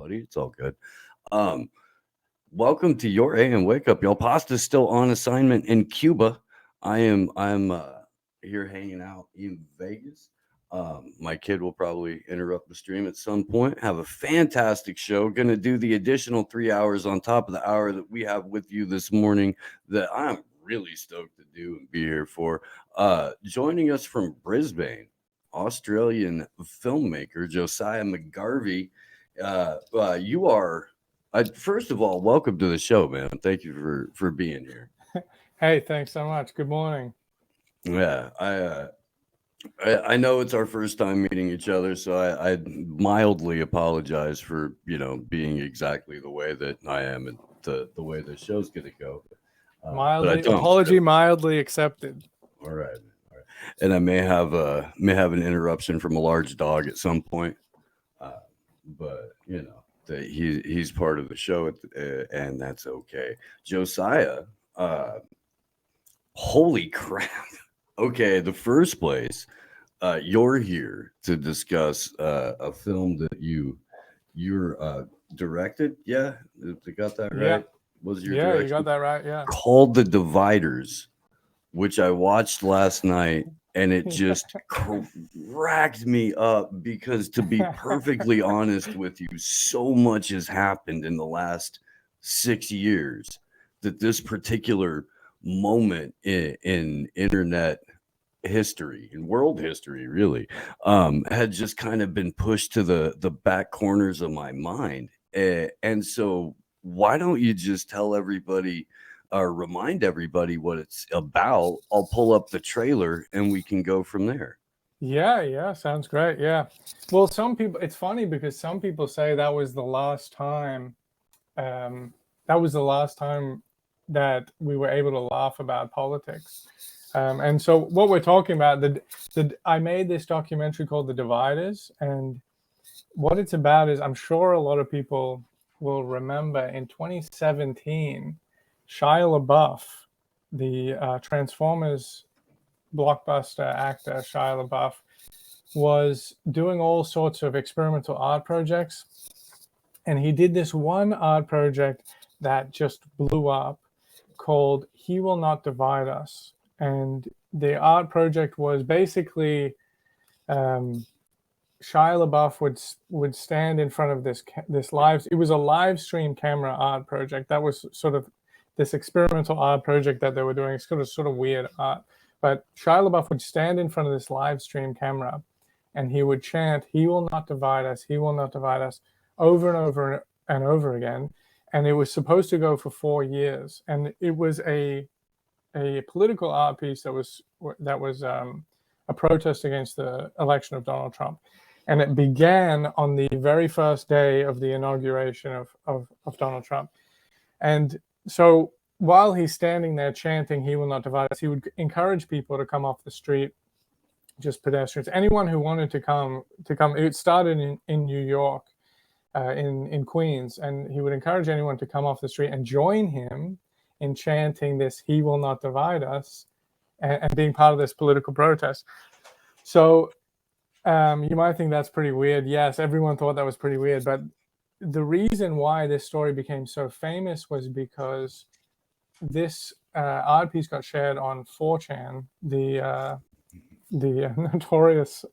buddy. It's all good. Um, Welcome to your AM Wake Up, y'all. Pasta's still on assignment in Cuba. I'm here hanging out in Vegas. My kid will probably interrupt the stream at some point. Have a fantastic show. Going to do the additional 3 hours on top of the hour that we have with you this morning that I'm really stoked to do and be here for. Joining us from Brisbane, Australian filmmaker Josiah Mcgarvie. You are first of all, welcome to the show, man. Thank you for being here. Hey, thanks so much. Good morning. Yeah, I know it's our first time meeting each other, so I mildly apologize for being exactly the way that I am and the way the show's gonna go. Mildly accepted. All right. And I may have an interruption from a large dog at some point, but that he's part of the show, and that's okay. Josiah, holy crap! Okay, the first place, you're here to discuss a film that you're directed. Yeah, I got that right. Yeah. Was your direction? You got that right. Yeah. Called The Dividers, which I watched last night. And it just cracked me up because, to be perfectly honest with you, so much has happened in the last 6 years that this particular moment in internet history, in world history, really, had just kind of been pushed to the back corners of my mind. And so why don't you just tell everybody, remind everybody what it's about? I'll pull up the trailer and we can go from there. Yeah, sounds great. Yeah. Well, some people, it's funny because some people say that was the last time that we were able to laugh about politics. And so what we're talking about, I made this documentary called The Dividers, and what it's about is, I'm sure a lot of people will remember, in 2017, Shia LaBeouf, the Transformers blockbuster actor Shia LaBeouf, was doing all sorts of experimental art projects. And he did this one art project that just blew up called He Will Not Divide Us. And the art project was basically Shia LaBeouf would stand in front of this live. It was a live stream camera art project. That was sort of this experimental art project that they were doing. It's sort of weird art. But Shia LaBeouf would stand in front of this live stream camera, and he would chant, "He will not divide us, he will not divide us," over and over and over again. And it was supposed to go for 4 years. And it was a political art piece that was a protest against the election of Donald Trump. And it began on the very first day of the inauguration of Donald Trump. And so while he's standing there chanting, "He will not divide us," he would encourage people to come off the street, just pedestrians, anyone who wanted to come. It started in New York, in Queens, and he would encourage anyone to come off the street and join him in chanting this "He will not divide us," and being part of this political protest. So you might think that's pretty weird. Yes, everyone thought that was pretty weird, but the reason why this story became so famous was because this art piece got shared on 4chan, the notorious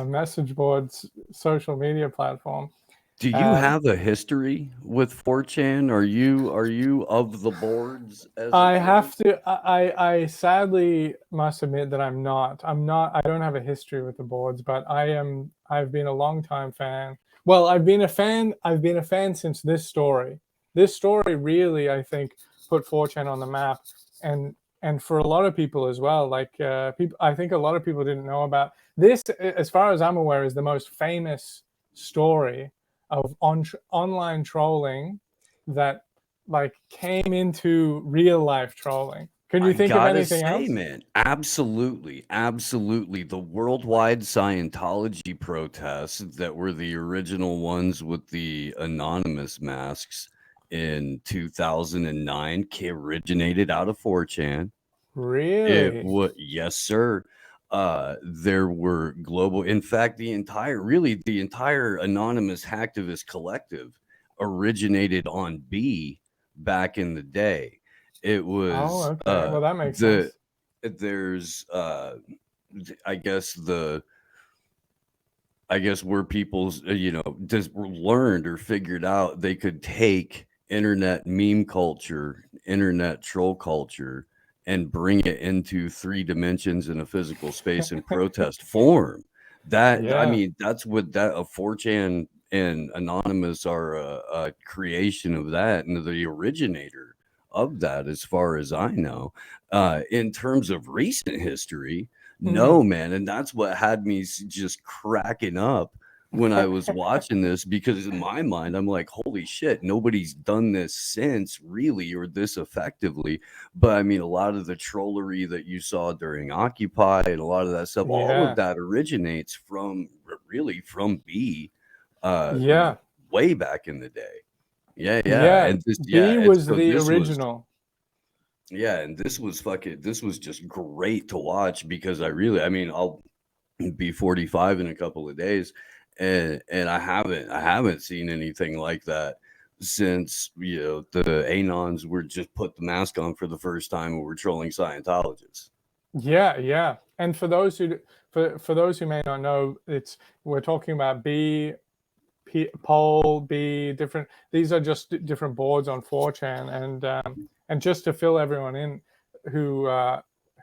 message boards social media platform. Do you have a history with 4chan? Are you of the boards? I sadly must admit that I'm not. I don't have a history with the boards, but I've been a longtime fan. Well, I've been a fan since this story. This story really, I think, put 4chan on the map, and for a lot of people as well. Like I think a lot of people didn't know about this. As far as I'm aware, is the most famous story of online trolling that came into real life trolling. Can you think of anything else? Man, absolutely. The worldwide Scientology protests that were the original ones with the anonymous masks in 2009 originated out of 4chan. Really? Yes, sir. there were global, in fact, the entire anonymous hacktivist collective originated on B back in the day. It was okay. Well, that makes sense. There's I guess where people just learned or figured out they could take internet meme culture, internet troll culture, and bring it into 3 dimensions in a physical space in protest form. I mean, that's what that a 4chan and Anonymous are a creation of that, and the originator of that, as far as I know. In terms of recent history, no, man, and that's what had me just cracking up when I was watching this, because in my mind, I'm like, holy shit, nobody's done this since, really, or this effectively. But I mean, a lot of the trollery that you saw during Occupy and a lot of that stuff, all of that originates from B, way back in the day. Yeah. And this, B was the original. And this was just great to watch, because I'll be 45 in a couple of days, and I haven't seen anything like that since the Anons were just put the mask on for the first time and were trolling Scientologists. Yeah. And for those who may not know, we're talking about B, poll, B, different. These are just different boards on 4chan, and just to fill everyone in who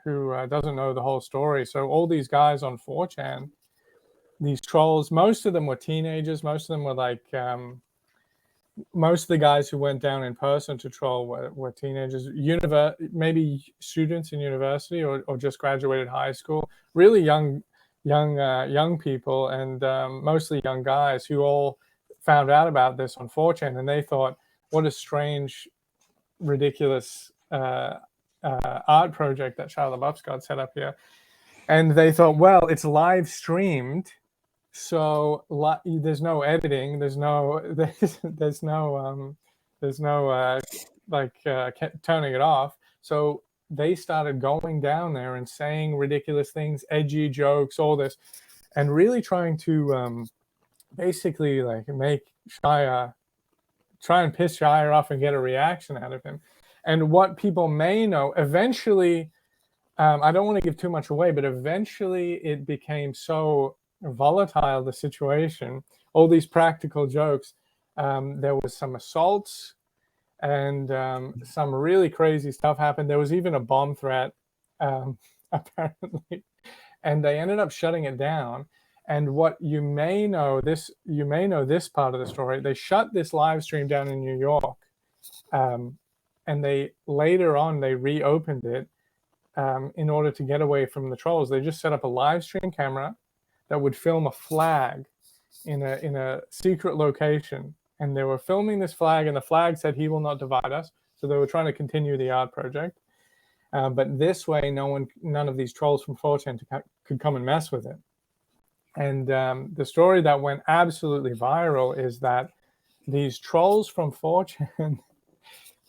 doesn't know the whole story. So all these guys on 4chan, these trolls, most of them were teenagers. Most of them were like, most of the guys who went down in person to troll were teenagers, maybe students in university or just graduated high school, really young people, and mostly young guys who all found out about this on 4chan, and they thought, what a strange, ridiculous art project that Shia LaBeouf's got set up here. And they thought, well, it's live streamed, so there's no editing, there's no turning it off. So they started going down there and saying ridiculous things, edgy jokes, all this, and really trying to basically like make Shia, try and piss Shia off and get a reaction out of him. And what people may know, eventually, I don't want to give too much away, but eventually it became so volatile, the situation, all these practical jokes. There was some assaults, and some really crazy stuff happened. There was even a bomb threat, apparently, and they ended up shutting it down. And what you may know this part of the story, they shut this live stream down in New York, and they later on they reopened it in order to get away from the trolls. They just set up a live stream camera that would film a flag in a secret location, and they were filming this flag, and the flag said, "He will not divide us." So they were trying to continue the art project, but this way, none of these trolls from 4chan could come and mess with it. And the story that went absolutely viral is that these trolls from 4chan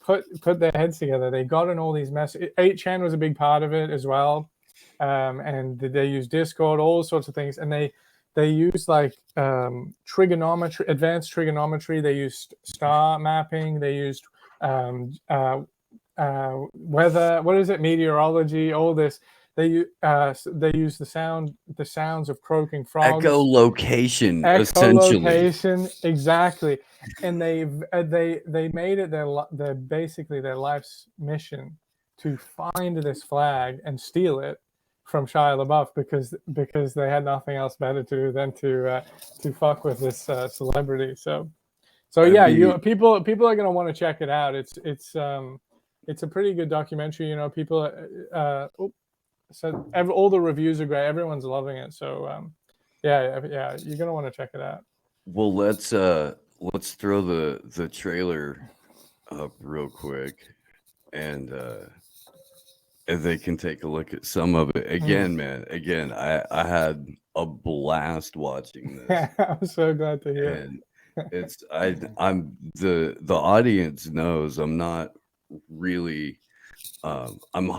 put their heads together. They got in all these messages. 8chan was a big part of it as well, and they used Discord, all sorts of things, and they used like trigonometry, advanced trigonometry. They used star mapping. They used weather. What is it? Meteorology. All this. They use the sounds of croaking frogs. Echolocation, essentially. Exactly. And they made it their basically their life's mission to find this flag and steal it from Shia LaBeouf, because they had nothing else better to do than to fuck with this celebrity. So people are going to want to check it out. It's a pretty good documentary. People so all the reviews are great. Everyone's loving it. So yeah, you're gonna want to check it out. Well, let's throw the trailer up real quick, and they can take a look at some of it. Again, man. Again, I had a blast watching this. I'm so glad to hear. And I'm the audience knows I'm not really. I'm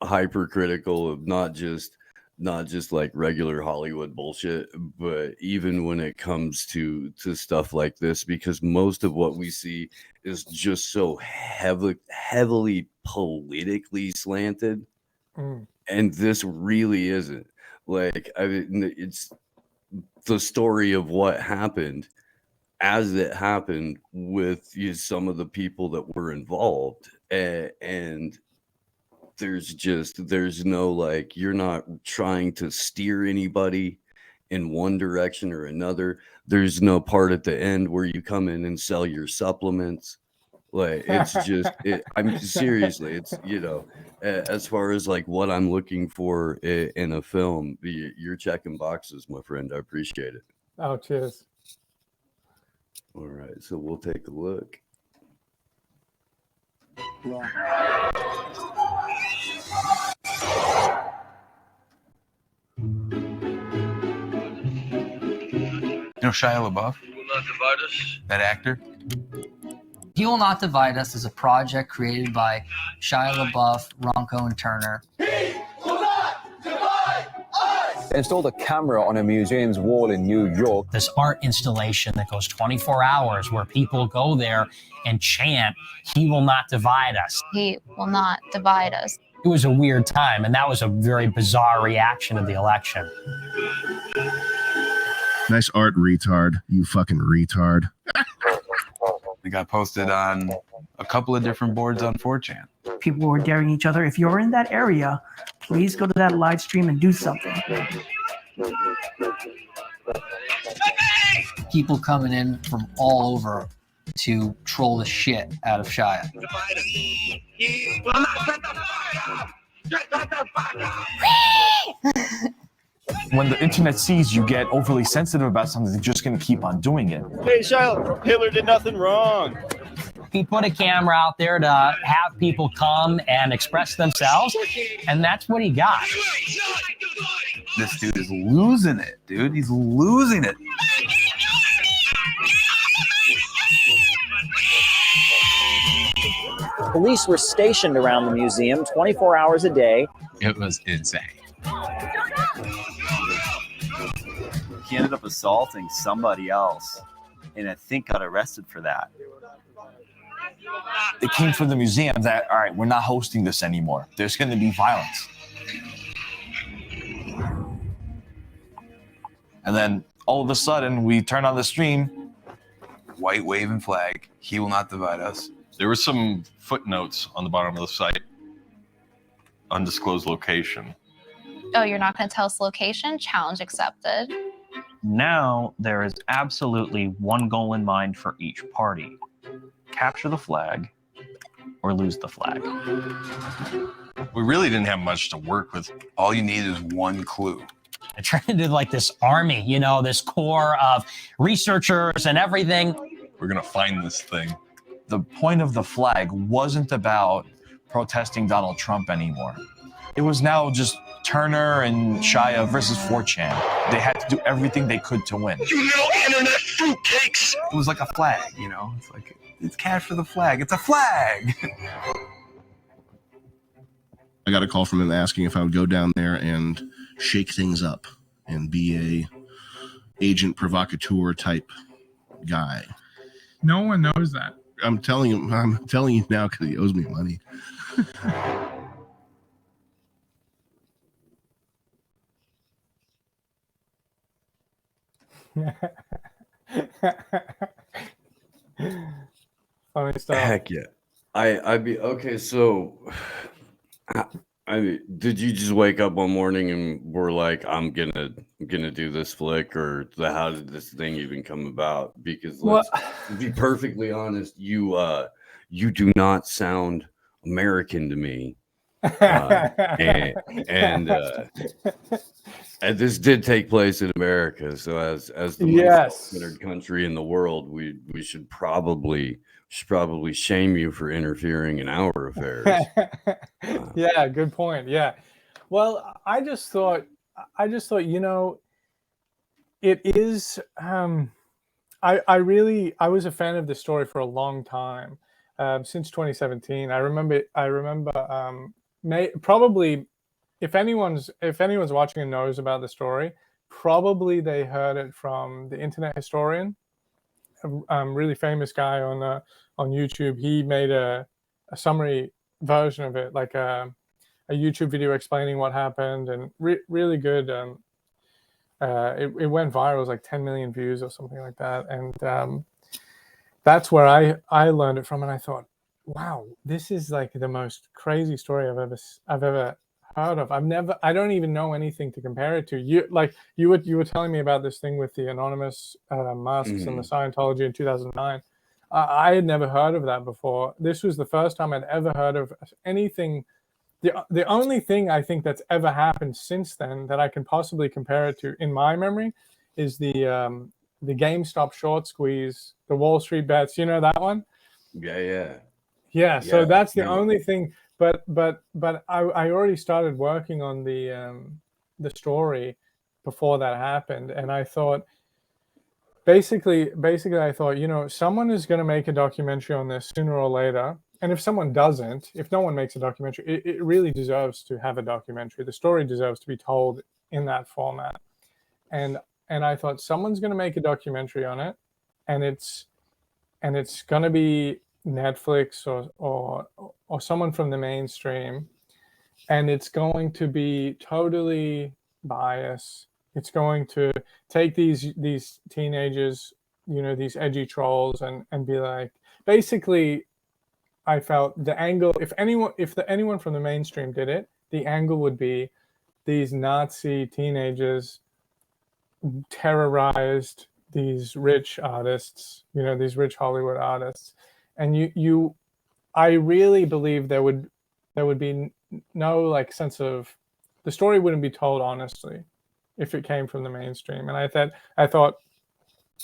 hypercritical of not just not just like regular Hollywood bullshit, but even when it comes to stuff like this, because most of what we see is just so heavily politically slanted, and this really isn't. Like, I mean, it's the story of what happened as it happened with some of the people that were involved, and there's no, like, you're not trying to steer anybody in one direction or another. There's no part at the end where you come in and sell your supplements. Like, it's just I'm seriously, it's as far as like what I'm looking for in a film, you're checking boxes, my friend. I appreciate it. Oh, cheers. All right, so we'll take a look. You know Shia LaBeouf? He will not divide us. That actor? He Will Not Divide Us is a project created by Shia LaBeouf, Ronco, and Turner. He will not divide us! They installed a camera on a museum's wall in New York. This art installation that goes 24 hours where people go there and chant, "He will not divide us." He will not divide us. It was a weird time, and that was a very bizarre reaction to the election. Nice art, retard. You fucking retard. It got posted on a couple of different boards on 4chan. People were daring each other. If you're in that area, please go to that live stream and do something. People coming in from all over to troll the shit out of Shia. When the internet sees you get overly sensitive about something, they're just going to keep on doing it. Hey, Shia, Hitler did nothing wrong. He put a camera out there to have people come and express themselves, and that's what he got. This dude is losing it, dude. He's losing it. Police were stationed around the museum 24 hours a day. It was insane. He ended up assaulting somebody else, and I think got arrested for that. It came from the museum that, all right, we're not hosting this anymore. There's going to be violence. And then all of a sudden, we turn on the stream. White waving flag. He will not divide us. There were some footnotes on the bottom of the site. Undisclosed location. Oh, you're not going to tell us location? Challenge accepted. Now there is absolutely one goal in mind for each party. Capture the flag or lose the flag. We really didn't have much to work with. All you need is one clue. I turned into like this army, this core of researchers and everything. We're going to find this thing. The point of the flag wasn't about protesting Donald Trump anymore. It was now just Turner and Shia versus 4chan. They had to do everything they could to win. You little internet fruitcakes! It was like a flag, It's like, it's cash for the flag. It's a flag. I got a call from him asking if I would go down there and shake things up and be a agent provocateur type guy. No one knows that. I'm telling you now because he owes me money. Funny stuff. Heck yeah. I'd be okay. So, I mean, did you just wake up one morning and were like, I'm gonna do this flick, or how did this thing even come about? Because let's be perfectly honest, you do not sound American to me. And this did take place in America, so as the most considered country in the world, we should probably shame you for interfering in our affairs. Yeah, good point. Yeah, well, I just thought, it is. I was a fan of this story for a long time, since 2017. I remember, probably if anyone's watching and knows about the story, probably they heard it from the Internet Historian, a really famous guy on YouTube. He made a summary version of it, like a YouTube video explaining what happened, and really good. It went viral. It was like 10 million views or something like that, and that's where I learned it from, and I thought, wow, this is like the most crazy story I've ever heard of. I don't even know anything to compare it to. You were telling me about this thing with the anonymous masks and the Scientology in 2009. I had never heard of that before. This was the first time I'd ever heard of anything. The only thing I think that's ever happened since then that I can possibly compare it to in my memory is the GameStop short squeeze, the Wall Street bets. You know that one? Yeah. So that's the only thing. But I already started working on the story before that happened, and I thought basically I thought, someone is going to make a documentary on this sooner or later. And if someone doesn't, if no one makes a documentary, it really deserves to have a documentary. The story deserves to be told in that format. And I thought someone's going to make a documentary on it, and it's going to be Netflix or someone from the mainstream, and it's going to be totally biased. It's going to take these teenagers, these edgy trolls, and be like, basically, I felt the angle, if anyone from the mainstream did it, the angle would be these Nazi teenagers terrorized these rich artists, these rich Hollywood artists. And I really believe there would be no like sense of, the story wouldn't be told honestly if it came from the mainstream. And I thought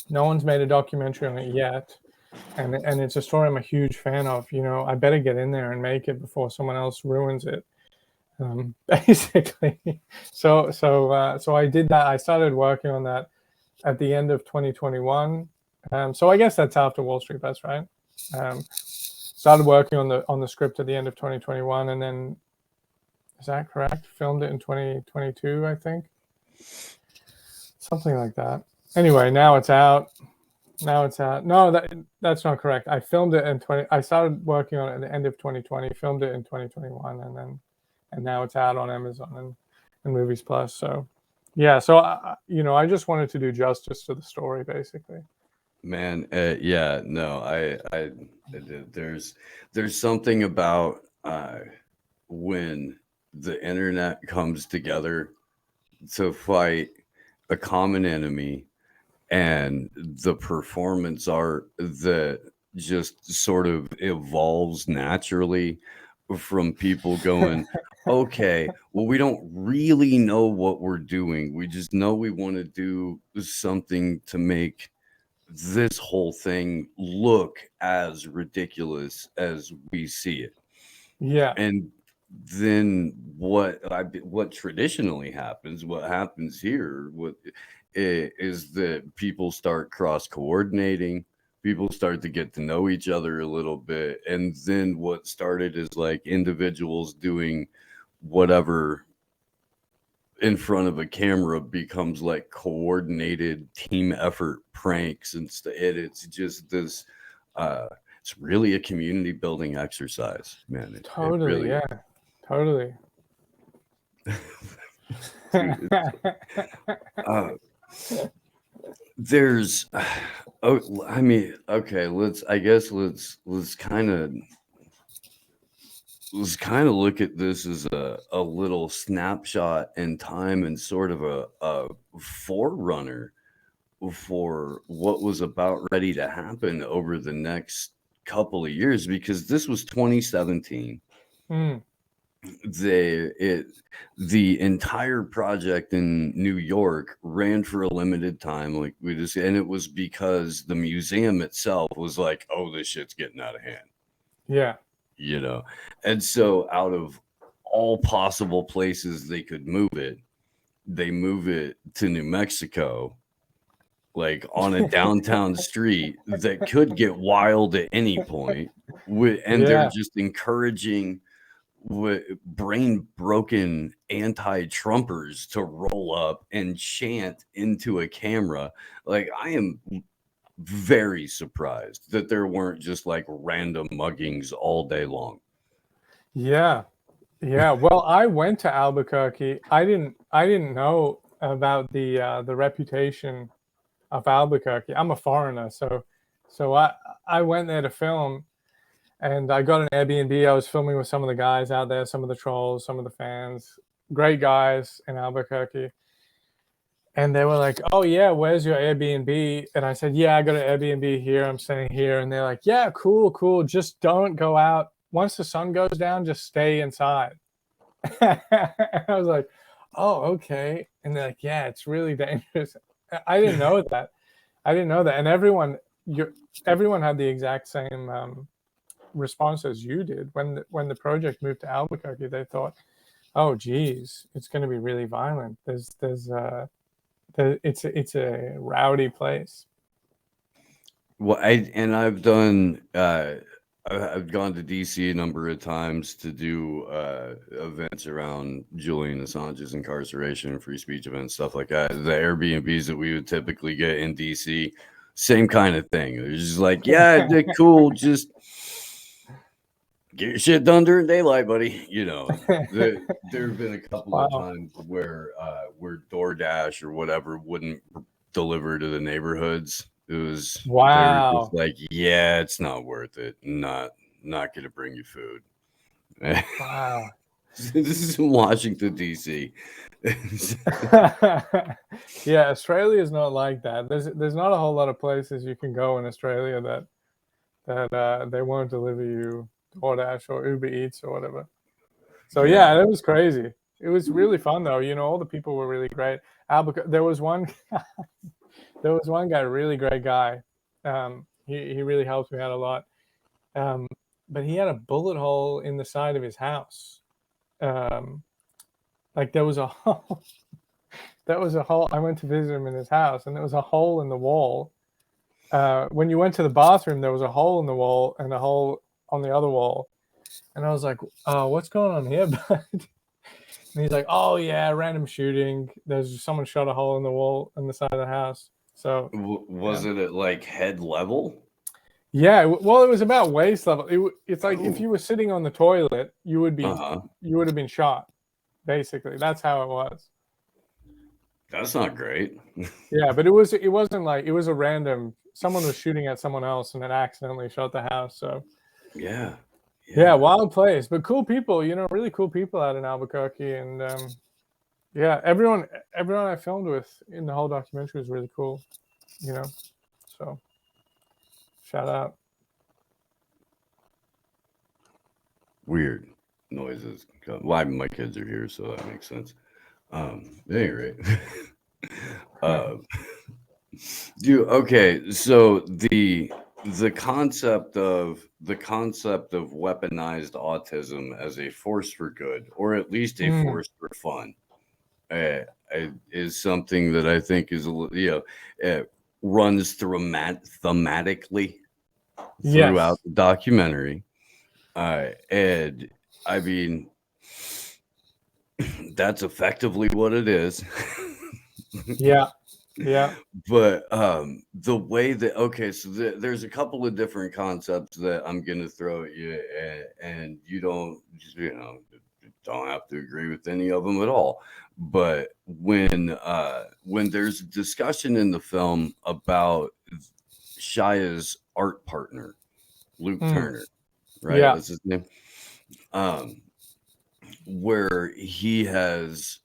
no one's made a documentary on it yet. And it's a story I'm a huge fan of. I better get in there and make it before someone else ruins it. Basically, so I did that. I started working on that at the end of 2021. So I guess that's after Wall Street Bets, right? Started working on the script at the end of 2021, and then, is that correct? Filmed it in 2022, I think, something like that. Anyway, now it's out. No, that's not correct. I filmed it I started working on it at the end of 2020, filmed it in 2021, and now it's out on Amazon and Movies Plus. So, yeah. So, I just wanted to do justice to the story, basically. Man, yeah, no, I there's something about when the internet comes together to fight a common enemy, and the performance art that just sort of evolves naturally from people going, okay, well, we don't really know what we're doing. We just know we want to do something to make this whole thing look as ridiculous as we see it. Yeah. And then what traditionally happens, what happens here, is that people start cross coordinating, people start to get to know each other a little bit, and then what started is like individuals doing whatever in front of a camera becomes like coordinated team effort pranks, and it's just this it's really a community building exercise, man. Totally, really yeah, totally. There's okay, let's kind of look at this as a little snapshot in time and sort of a forerunner for what was about ready to happen over the next couple of years, because this was 2017. The entire project in New York ran for a limited time, like and it was because the museum itself was like, oh, this shit's getting out of hand. Yeah. And so out of all possible places they could move it, they move it to New Mexico, like on a downtown street that could get wild at any point. And they're just encouraging brain broken anti-Trumpers to roll up and chant into a camera. Like, I am very surprised that there weren't just like random muggings all day long. Yeah. Yeah. Well, I went to Albuquerque. I didn't know about the reputation of Albuquerque. I'm a foreigner, so I went there to film, and I got an Airbnb. I was filming with some of the guys out there, some of the trolls, some of the fans, great guys in Albuquerque. And they were like, "Oh yeah, where's your Airbnb?" And I said, "Yeah, I got an Airbnb here. I'm staying here." And they're like, "Yeah, cool. Just don't go out. Once the sun goes down, just stay inside." I was like, "Oh, okay." And they're like, "Yeah, it's really dangerous." I didn't know that. And everyone had the exact same response as you did when the project moved to Albuquerque. They thought, "Oh, geez, it's going to be really violent. It's a rowdy place." Well, I've done. I've gone to DC a number of times to do events around Julian Assange's incarceration and free speech events, stuff like that. The Airbnbs that we would typically get in DC, same kind of thing. They're just like, yeah, cool, just get your shit done during daylight, buddy. You know, there have been a couple of times where DoorDash or whatever wouldn't deliver to the neighborhoods. It was they were just like, yeah, it's not worth it. Not gonna bring you food. Wow. This is in Washington, DC. Yeah, Australia is not like that. There's not a whole lot of places you can go in Australia that they won't deliver you DoorDash or Uber Eats or whatever. So yeah, it was crazy. It was really fun though. You know, all the people were really great. There was one guy, really great guy. He really helped me out a lot. But he had a bullet hole in the side of his house. Like there was a hole. That was a hole. I went to visit him in his house, and there was a hole in the wall. When you went to the bathroom, there was a hole in the wall and a hole on the other wall. And I was like, what's going on here, bud? And he's like, "Oh yeah, random shooting. There's someone shot a hole in the wall on the side of the house." So was it at like head level? Yeah, well, it was about waist level. It's like if you were sitting on the toilet, you would have been shot. Basically, that's how it was. That's not great. Yeah, but it wasn't like it was a random. Someone was shooting at someone else and then accidentally shot the house. So yeah, wild place, but cool people. You know, really cool people out in Albuquerque, and yeah, everyone I filmed with in the whole documentary was really cool. You know, so shout out. Weird noises. Well, my kids are here, so that makes sense. Anyway, dude. Okay, so the concept of weaponized autism as a force for good, or at least a force for fun, is something that I think is runs through thematically throughout the documentary. And I mean, that's effectively what it is. Yeah. But the way that so there's a couple of different concepts that I'm gonna throw at you, and you don't have to agree with any of them at all. But when there's a discussion in the film about Shia's art partner, Luke Turner, right? Yeah. That's his name. Where he has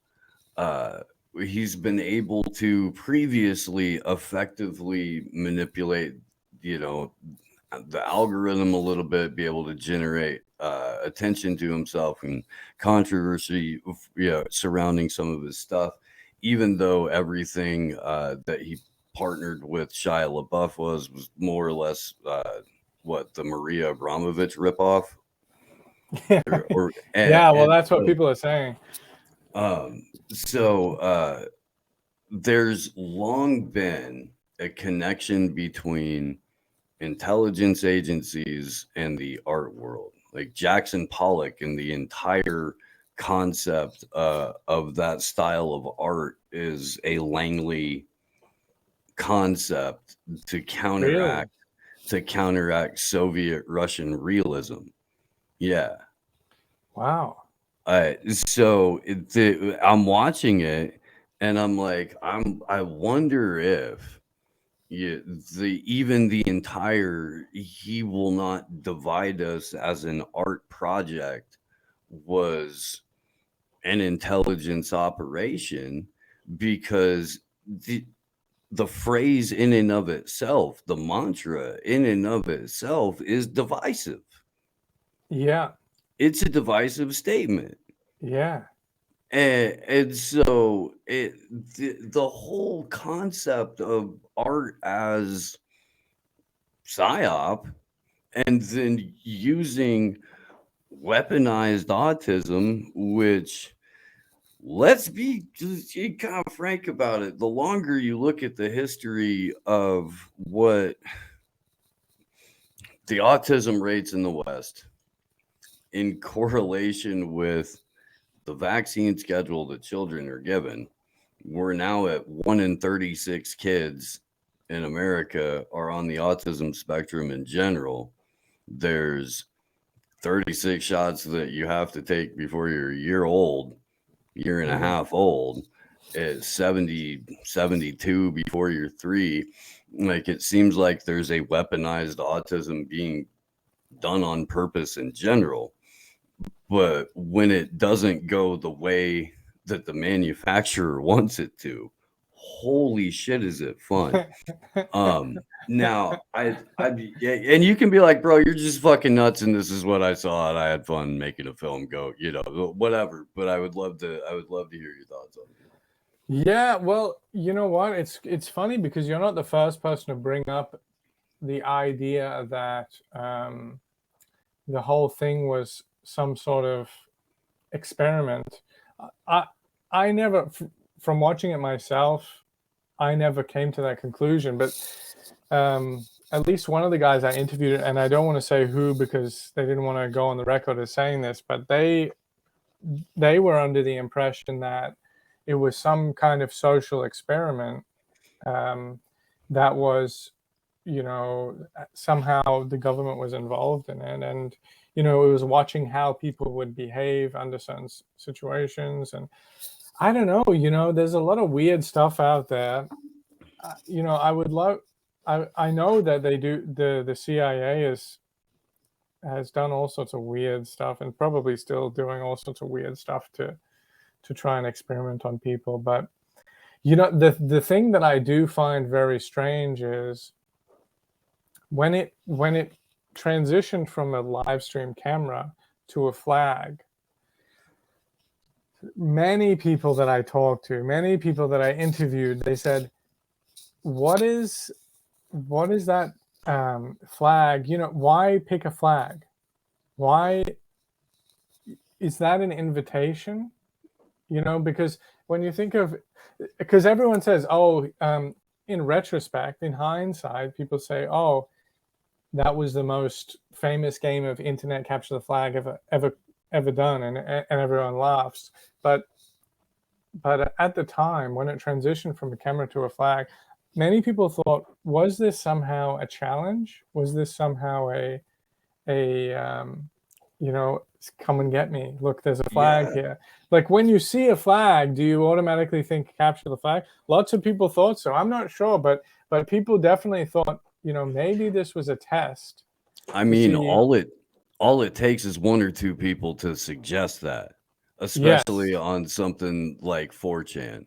he's been able to previously effectively manipulate, the algorithm a little bit, be able to generate attention to himself and controversy, surrounding some of his stuff, even though everything that he partnered with Shia LaBeouf was more or less what the Maria Abramovich ripoff. Well, that's what people are saying. So there's long been a connection between intelligence agencies and the art world. like Jackson Pollock and the entire concept of that style of art is a Langley concept to counteract Soviet Russian realism. Yeah. Wow. So I'm watching it and I'm like, I wonder if even the entire "he will not divide us" as an art project was an intelligence operation, because the phrase in and of itself, the mantra in and of itself, is divisive. Yeah. It's a divisive statement. Yeah. And so the whole concept of art as psyop, and then using weaponized autism, which, let's be kind of frank about it, the longer you look at the history of what the autism rates in the West in correlation with the vaccine schedule that children are given, we're now at 1 in 36 kids in America are on the autism spectrum in general. There's 36 shots that you have to take before you're a year old, year and a half old. It's 72 before you're 3. Like, it seems like there's a weaponized autism being done on purpose in general. But when it doesn't go the way that the manufacturer wants it to, holy shit, is it fun. Now and you can be like, bro, you're just fucking nuts and this is what I saw and I had fun making a film, go, whatever. But I would love to hear your thoughts on it. Yeah, well, you know what? It's funny because you're not the first person to bring up the idea that the whole thing was some sort of experiment. I never, from watching it myself, I never came to that conclusion. But at least one of the guys I interviewed, and I don't want to say who because they didn't want to go on the record as saying this, but they were under the impression that it was some kind of social experiment that was, somehow the government was involved in it, and it was watching how people would behave under certain situations. And I don't know, there's a lot of weird stuff out there. I would love, I know that they do, the CIA has done all sorts of weird stuff and probably still doing all sorts of weird stuff to try and experiment on people. But the thing that I do find very strange is when it transitioned from a live stream camera to a flag, many people that I talked to, many people that I interviewed, they said, what is that flag? Why pick a flag? Why is that an invitation? Because when you think of, because everyone says, in retrospect, in hindsight, people say, that was the most famous game of internet capture the flag ever done, and everyone laughs. But at the time when it transitioned from a camera to a flag, many people thought, was this somehow a challenge? Was this somehow come and get me? Look, there's a flag here. Like, when you see a flag, do you automatically think capture the flag? Lots of people thought so. I'm not sure, but people definitely thought, maybe this was a test. I mean, all it takes is one or two people to suggest that, especially on something like 4chan.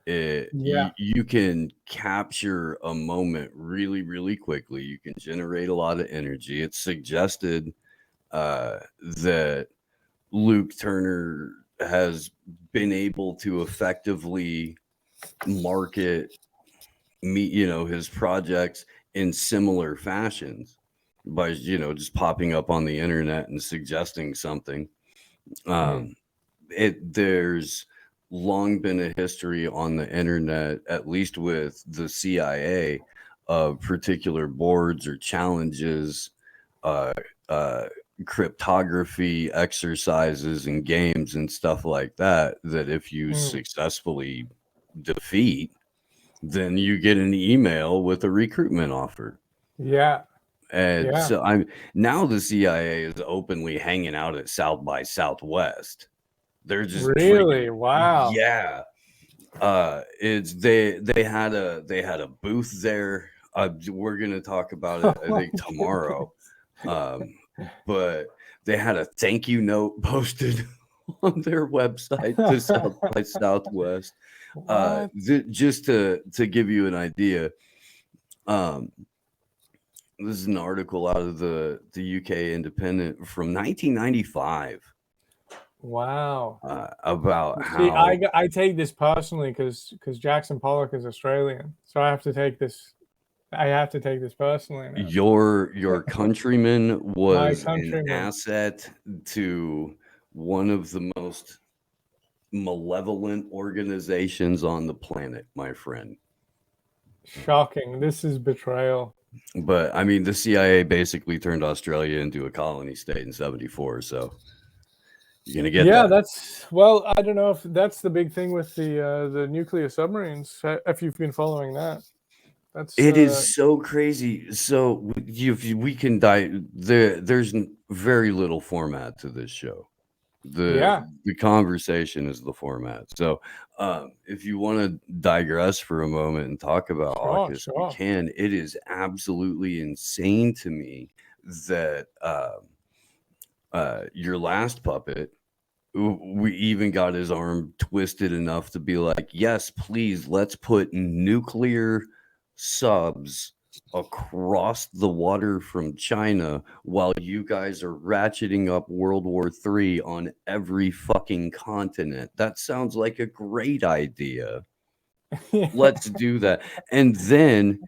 You can capture a moment really, really quickly. You can generate a lot of energy. It's suggested that Luke Turner has been able to effectively market his projects in similar fashions by just popping up on the internet and suggesting something. There's long been a history on the internet, at least with the CIA, of particular boards or challenges cryptography exercises and games and stuff like that, that if you successfully defeat, then you get an email with a recruitment offer. Yeah. And so now the CIA is openly hanging out at South by Southwest. They're just really wow. Yeah. It's they had a booth there. We're gonna talk about it, I think, tomorrow. But they had a thank you note posted on their website to South by Southwest. Just to give you an idea, this is an article out of the UK Independent from 1995. Wow. About See, how I take this personally because Jackson Pollock is Australian, so I have to take this. I have to take this personally now. your countryman was countryman. an asset to one of the most malevolent organizations on the planet, my friend. Shocking. This is betrayal. But I mean, the CIA basically turned Australia into a colony state in '74, so you're gonna get that. That's well. I don't know if that's the big thing with the nuclear submarines. If you've been following that, It is so crazy. So we can there's very little format to this show. The conversation is the format. So if you want to digress for a moment and talk about AUKUS, we can. It is absolutely insane to me that your last puppet, we even got his arm twisted enough to be like, yes, please, let's put nuclear subs across the water from China while you guys are ratcheting up World War III on every fucking continent. That sounds like a great idea. Let's do that. And then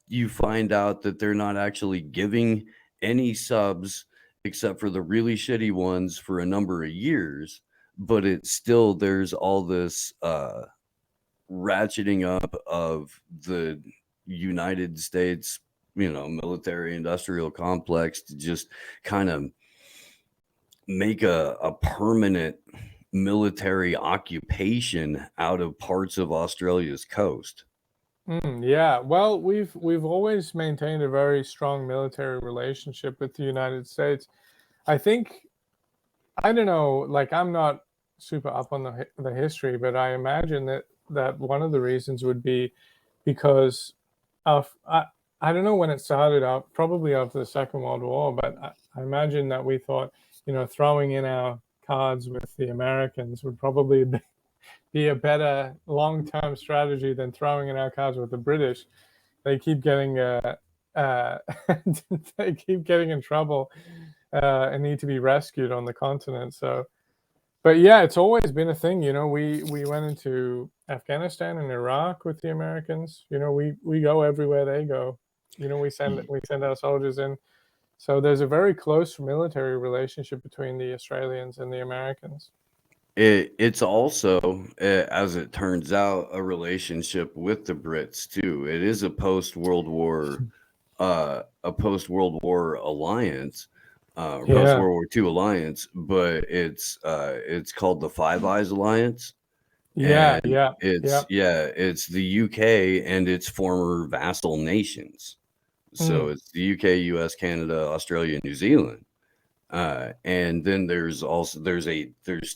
you find out that they're not actually giving any subs except for the really shitty ones for a number of years, but it's still, there's all this ratcheting up of the United States, military industrial complex to just kind of make a permanent military occupation out of parts of Australia's coast. Yeah, well, we've always maintained a very strong military relationship with the United States. I think, I don't know, like I'm not super up on the history, but I imagine that one of the reasons would be because of I don't know when it started out, probably after the Second World War, but I imagine that we thought, throwing in our cards with the Americans would probably be a better long-term strategy than throwing in our cards with the British. They keep getting they keep getting in trouble and need to be rescued on the continent. So, but yeah, it's always been a thing. We went into Afghanistan and Iraq with the Americans. We go everywhere they go. We send our soldiers in. So there's a very close military relationship between the Australians and the Americans. It's also, as it turns out, a relationship with the Brits too. It is a post-World War alliance, post-World War II alliance, but it's called the Five Eyes Alliance. It's the UK and its former vassal nations. So it's the UK, US, Canada, Australia, New Zealand. And then there's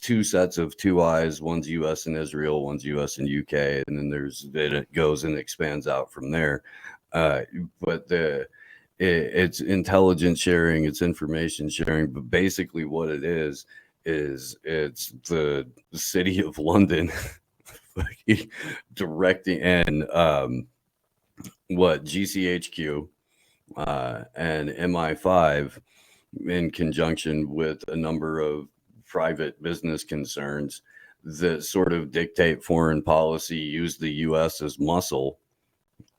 two sets of two eyes, one's US and Israel, one's US and UK, and then it goes and expands out from there. But it's intelligence sharing, it's information sharing, but basically what it is it's the city of London directing and GCHQ and MI5 in conjunction with a number of private business concerns that sort of dictate foreign policy, use the U.S. as muscle,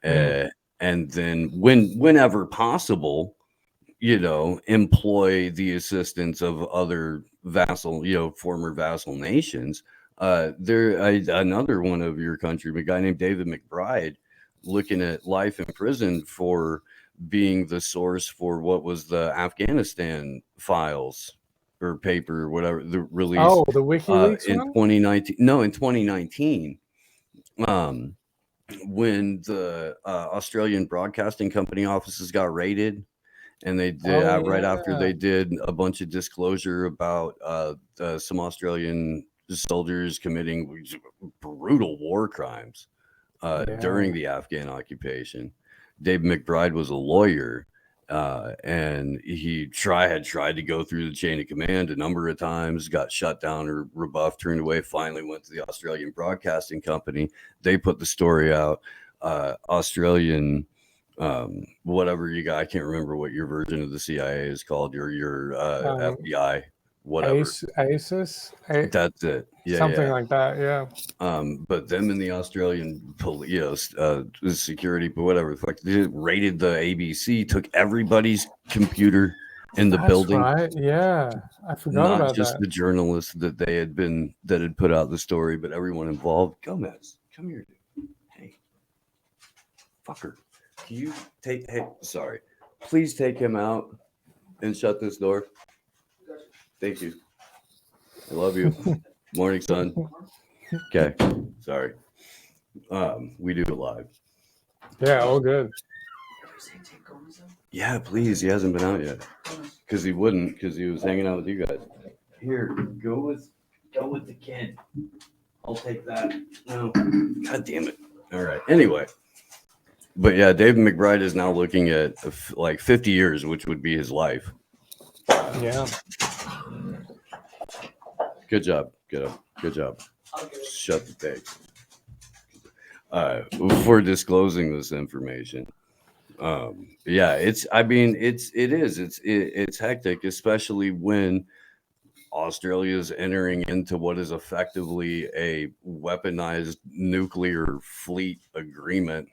and then whenever possible, employ the assistance of other former vassal nations. Another one of your country, a guy named David McBride, looking at life in prison for being the source for what was the Afghanistan files or paper or whatever the release. Oh, the WikiLeaks in one? 2019. No, in 2019. When the Australian Broadcasting Company offices got raided, and they did right after they did a bunch of disclosure about some Australian soldiers committing brutal war crimes during the Afghan occupation. Dave McBride was a lawyer, and he had tried to go through the chain of command a number of times, got shut down or rebuffed, turned away, finally went to the Australian Broadcasting Company. They put the story out. Australian whatever you got, I can't remember what your version of the CIA is called, your FBI, whatever. ASIS? That's it. Yeah, something like that, yeah. But them and the Australian police, security, but whatever, like they raided the ABC, took everybody's computer in the building. Right, yeah. I forgot about Not just that. the journalists that had put out the story, but everyone involved. Gomez, come here, dude. Hey, fucker. Can you sorry. Please take him out and shut this door. Thank you. I love you. Morning, son. Okay. Sorry. We do it live. Yeah, all good. Yeah, please. He hasn't been out yet. Because he wouldn't, because he was hanging out with you guys. Here, go with the kid. I'll take that. No. God damn it. All right. Anyway. But yeah, Dave McBride is now looking at like 50 years, which would be his life. Yeah. Good job. Good job. Shut the tape. For disclosing this information. Yeah, it's hectic, especially when Australia is entering into what is effectively a weaponized nuclear fleet agreement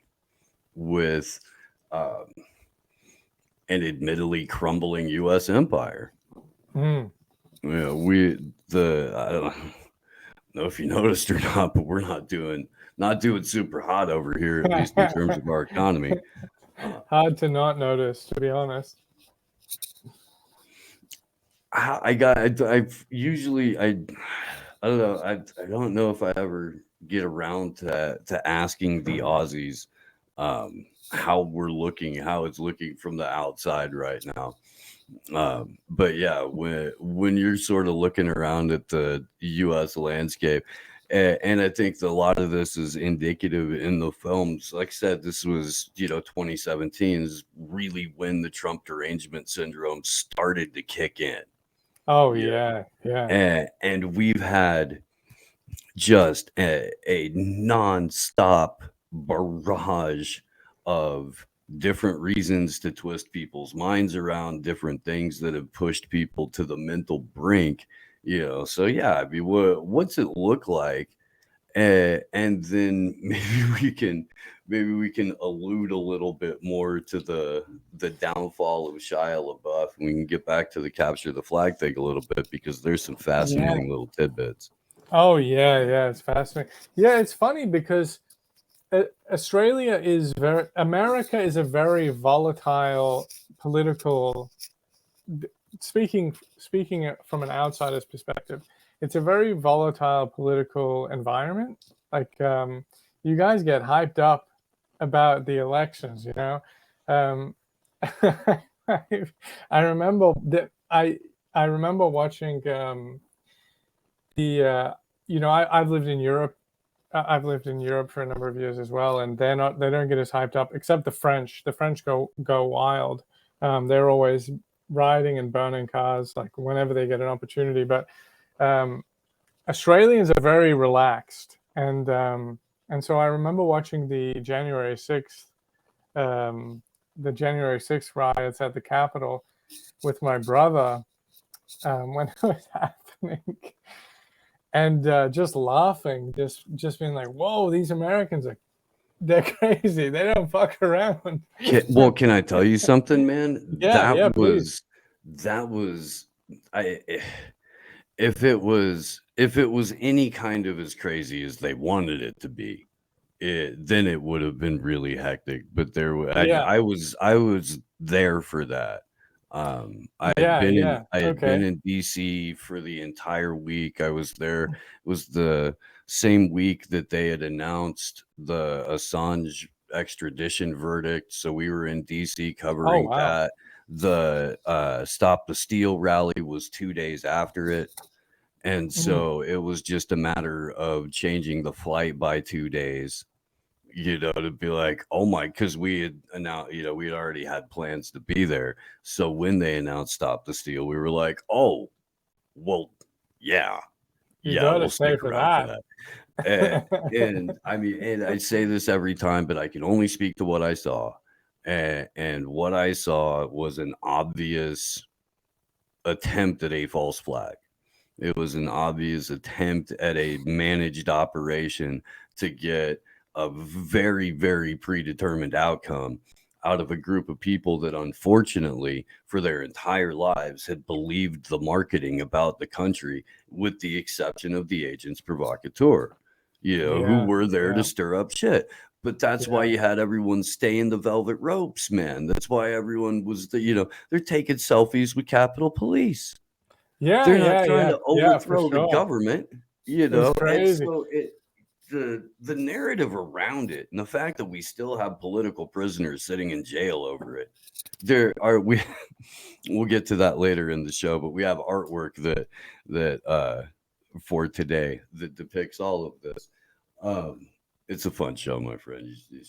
with an admittedly crumbling U.S. empire. Mm. Yeah, I don't know if you noticed or not, but we're not doing super hot over here, at least in terms of our economy. Hard to not notice, to be honest. I don't know. I don't know if I ever get around to asking the Aussies how it's looking from the outside right now. But yeah, when you're sort of looking around at the U.S. landscape, and I think a lot of this is indicative in the films. Like I said, this was 2017 is really when the Trump derangement syndrome started to kick in. Oh yeah. And we've had just a nonstop barrage of different reasons to twist people's minds around, different things that have pushed people to the mental brink. So yeah, I mean, what's it look like? And then maybe we can allude a little bit more to the downfall of Shia LaBeouf. And we can get back to the capture the flag thing a little bit, because there's some fascinating little tidbits. Oh yeah, it's fascinating. Yeah, it's funny because America is a very volatile political. Speaking from an outsider's perspective, it's a very volatile political environment. Like, you guys get hyped up about the elections, I remember that I remember watching I've lived in Europe. I've lived in Europe for a number of years as well, and they don't get as hyped up, except the French. The French go wild. They're always rioting and burning cars, like whenever they get an opportunity. But Australians are very relaxed, and so I remember watching the January 6th riots at the Capitol with my brother when it was happening, and just laughing, just being like, "Whoa, these Americans they're crazy. They don't fuck around." Well, can I tell you something, man? Yeah, If it was any kind of as crazy as they wanted it to be, then it would have been really hectic. But Yeah. I was there for that. I Yeah, had yeah, been okay. in DC for the entire week. I was there. It was the same week that they had announced the Assange extradition verdict. So we were in DC covering wow. that. The Stop the Steal rally was 2 days after it. And so it was just a matter of changing the flight by 2 days, to be like, oh my, because we had announced, we had already had plans to be there. So when they announced Stop the Steal, we were like, oh, well, yeah, You yeah, gotta we'll stay stick for around that. for that. And I mean, and I say this every time, but I can only speak to what I saw. And what I saw was an obvious attempt at a false flag. It was an obvious attempt at a managed operation to get a very, very predetermined outcome out of a group of people that unfortunately for their entire lives had believed the marketing about the country, with the exception of the agents provocateur, who Yeah, were there to yeah. stir up shit. But that's why Yeah. you had everyone stay in the velvet ropes, man. That's why everyone was they're taking selfies with Capitol Police. Yeah, They're not yeah, trying yeah, to yeah, for overthrow the sure. government, It's and crazy. so the narrative around it, and the fact that we still have political prisoners sitting in jail over it. We'll get to that later in the show, but we have artwork that for today that depicts all of this. It's a fun show, my friend. You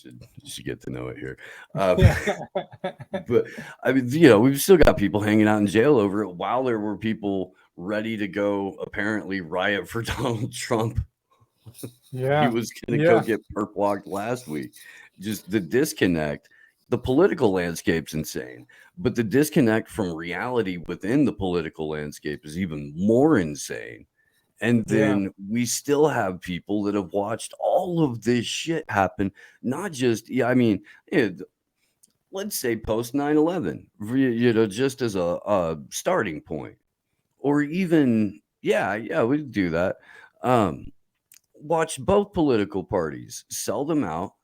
should get to know it here. But I mean, we've still got people hanging out in jail over it, while there were people ready to go apparently riot for Donald Trump. Yeah. He was going to Yeah. go get perp walked last week. Just the disconnect. The political landscape's insane, but the disconnect from reality within the political landscape is even more insane. And then we still have people that have watched all of this shit happen. Not just, let's say post 9/11, just as a starting point, or even, we do that. Watch both political parties sell them out,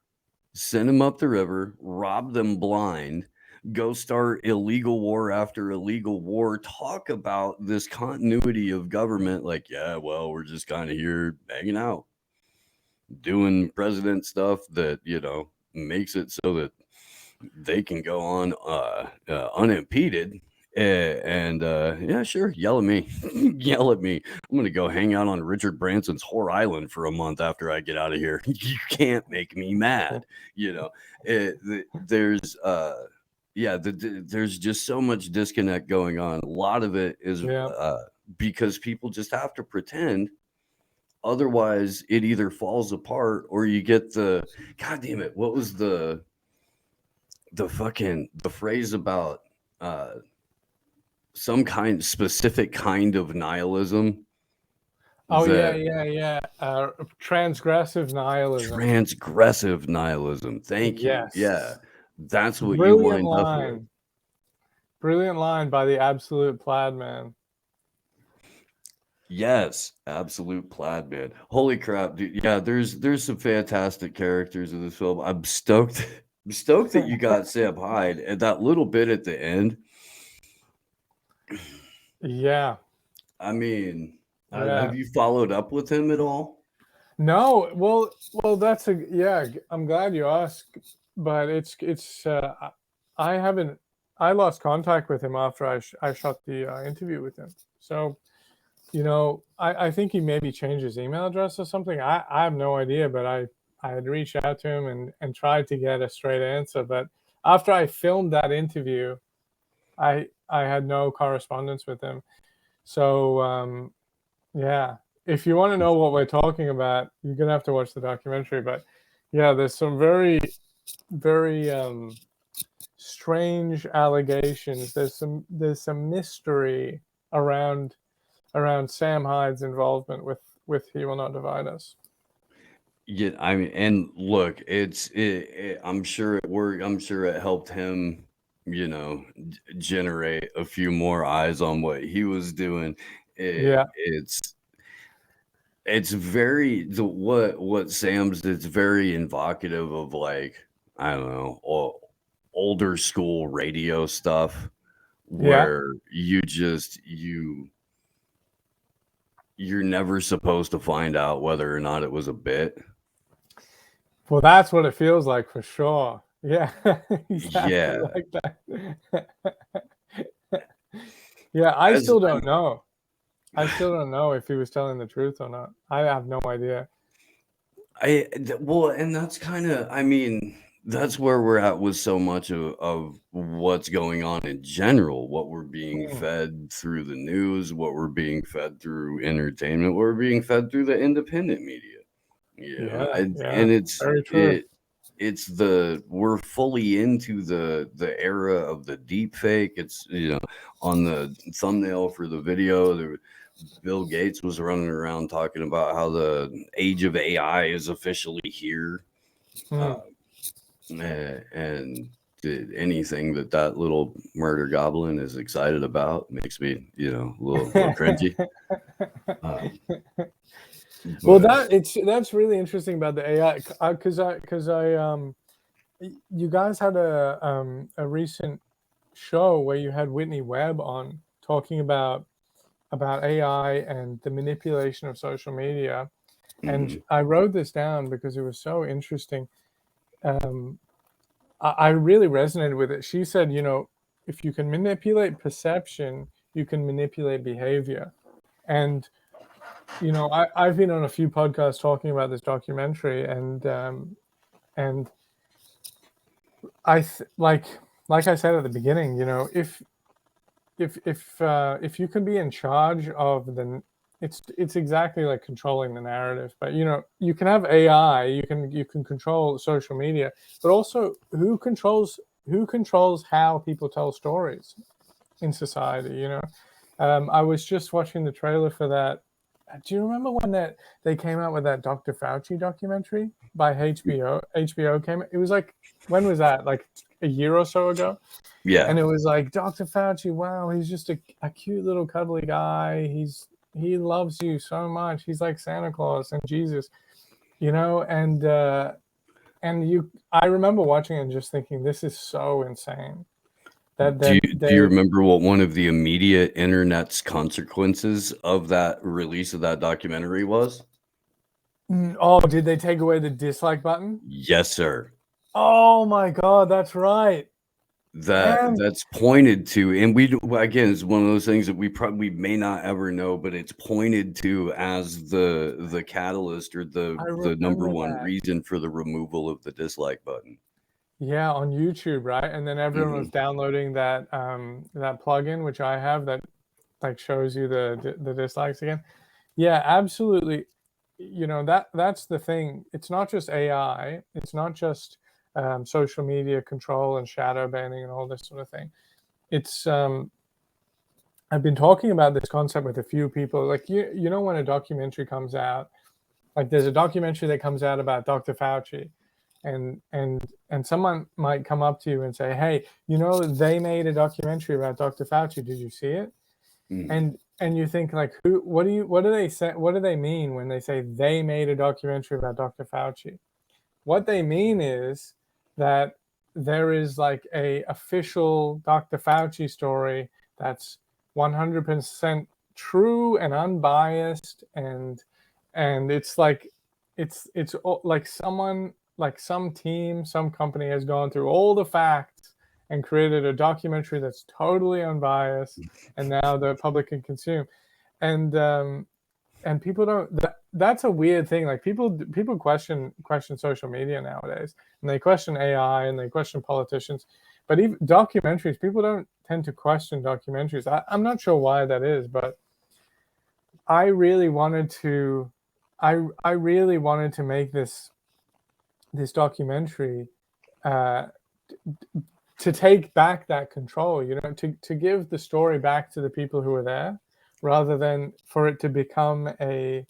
send them up the river, rob them blind, go start illegal war after illegal war, talk about this continuity of government like, we're just kind of here hanging out, doing president stuff that, makes it so that they can go on unimpeded. Sure, yell at me. Yell at me. I'm gonna go hang out on Richard Branson's Whore Island for a month after I get out of here. You can't make me mad. There's just so much disconnect going on. A lot of it is because people just have to pretend. Otherwise, it either falls apart or you get the God damn it. What was the phrase about some specific kind of nihilism? Oh, yeah. Transgressive nihilism. Transgressive nihilism. Thank you. Yes. Yeah. That's what Brilliant you wind line. up with. Brilliant line by the absolute plaid man. Yes, absolute plaid man. Holy crap, dude. Yeah, there's some fantastic characters in this film. I'm stoked. I'm stoked that you got Sam Hyde, and that little bit at the end. Yeah. I mean, have you followed up with him at all? No. Well, I'm glad you asked, but I lost contact with him after I shot the interview with him. So, I think he maybe changed his email address or something. I have no idea, but I had reached out to him and tried to get a straight answer. But after I filmed that interview, I had no correspondence with him. So, if you want to know what we're talking about, you're going to have to watch the documentary. But yeah, there's some very, very strange allegations. There's some mystery around Sam Hyde's involvement with He Will Not Divide Us. Yeah, I mean, and look, I'm sure it worked. I'm sure it helped him, generate a few more eyes on what he was doing. It's it's very what Sam's. It's very evocative of like I don't know older school radio stuff where you're never supposed to find out whether or not it was a bit. Well, that's what it feels like for sure. Yeah, exactly Yeah. like that. Yeah, I still don't know. I still don't know if he was telling the truth or not. I have no idea. Well, and that's kind of, I mean, that's where we're at with so much of what's going on in general, what we're being fed through the news, what we're being fed through entertainment, what we're being fed through the independent media. And it's very true. we're fully into the era of the deep fake. It's on the thumbnail for the video Bill Gates was running around talking about how the age of AI is officially here. And anything that little murder goblin is excited about makes me, a little cringy. Well, that's really interesting about the AI because you guys had a recent show where you had Whitney Webb on talking about AI and the manipulation of social media, and I wrote this down because it was so interesting. I really resonated with it. She said, if you can manipulate perception, you can manipulate behavior, and I've been on a few podcasts talking about this documentary, and like I said at the beginning, if you can be in charge of it's exactly like controlling the narrative. But you can have AI, you can control social media, but also who controls how people tell stories in society. I was just watching the trailer for that. Do you remember when they came out with that Dr. Fauci documentary by HBO? HBO came. It was like, when was that? Like a year or so ago. Yeah. And it was like, Dr. Fauci, wow, he's just a cute little cuddly guy. He loves you so much. He's like Santa Claus and Jesus, and I remember watching it and just thinking, this is so insane. Do you remember what one of the immediate internet's consequences of that release of that documentary was? Oh, did they take away the dislike button? Yes, sir. Oh my God, that's right. That's pointed to, and again, it's one of those things that we may not ever know, but it's pointed to as the catalyst or the number one reason for the removal of the dislike button. Yeah, on YouTube, right? And then everyone was downloading that plugin, which I have, that like shows you the dislikes again. Yeah, absolutely. That's the thing. It's not just AI. It's not just social media control and shadow banning and all this sort of thing. It's I've been talking about this concept with a few people. Like when a documentary comes out, like there's a documentary that comes out about Dr. Fauci, and someone might come up to you and say, hey, they made a documentary about Dr. Fauci. Did you see it? And you think, like, what do they say? What do they mean when they say they made a documentary about Dr. Fauci? What they mean is that there is like a official Dr. Fauci story that's 100% true and unbiased, and it's like someone, like some team, some company has gone through all the facts and created a documentary that's totally unbiased, and now the public can consume. And people don't. That's a weird thing. Like people question social media nowadays, and they question AI and they question politicians. But even documentaries, people don't tend to question documentaries. I'm not sure why that is, but I really wanted to make this documentary to take back that control, to give the story back to the people who were there, rather than for it to become a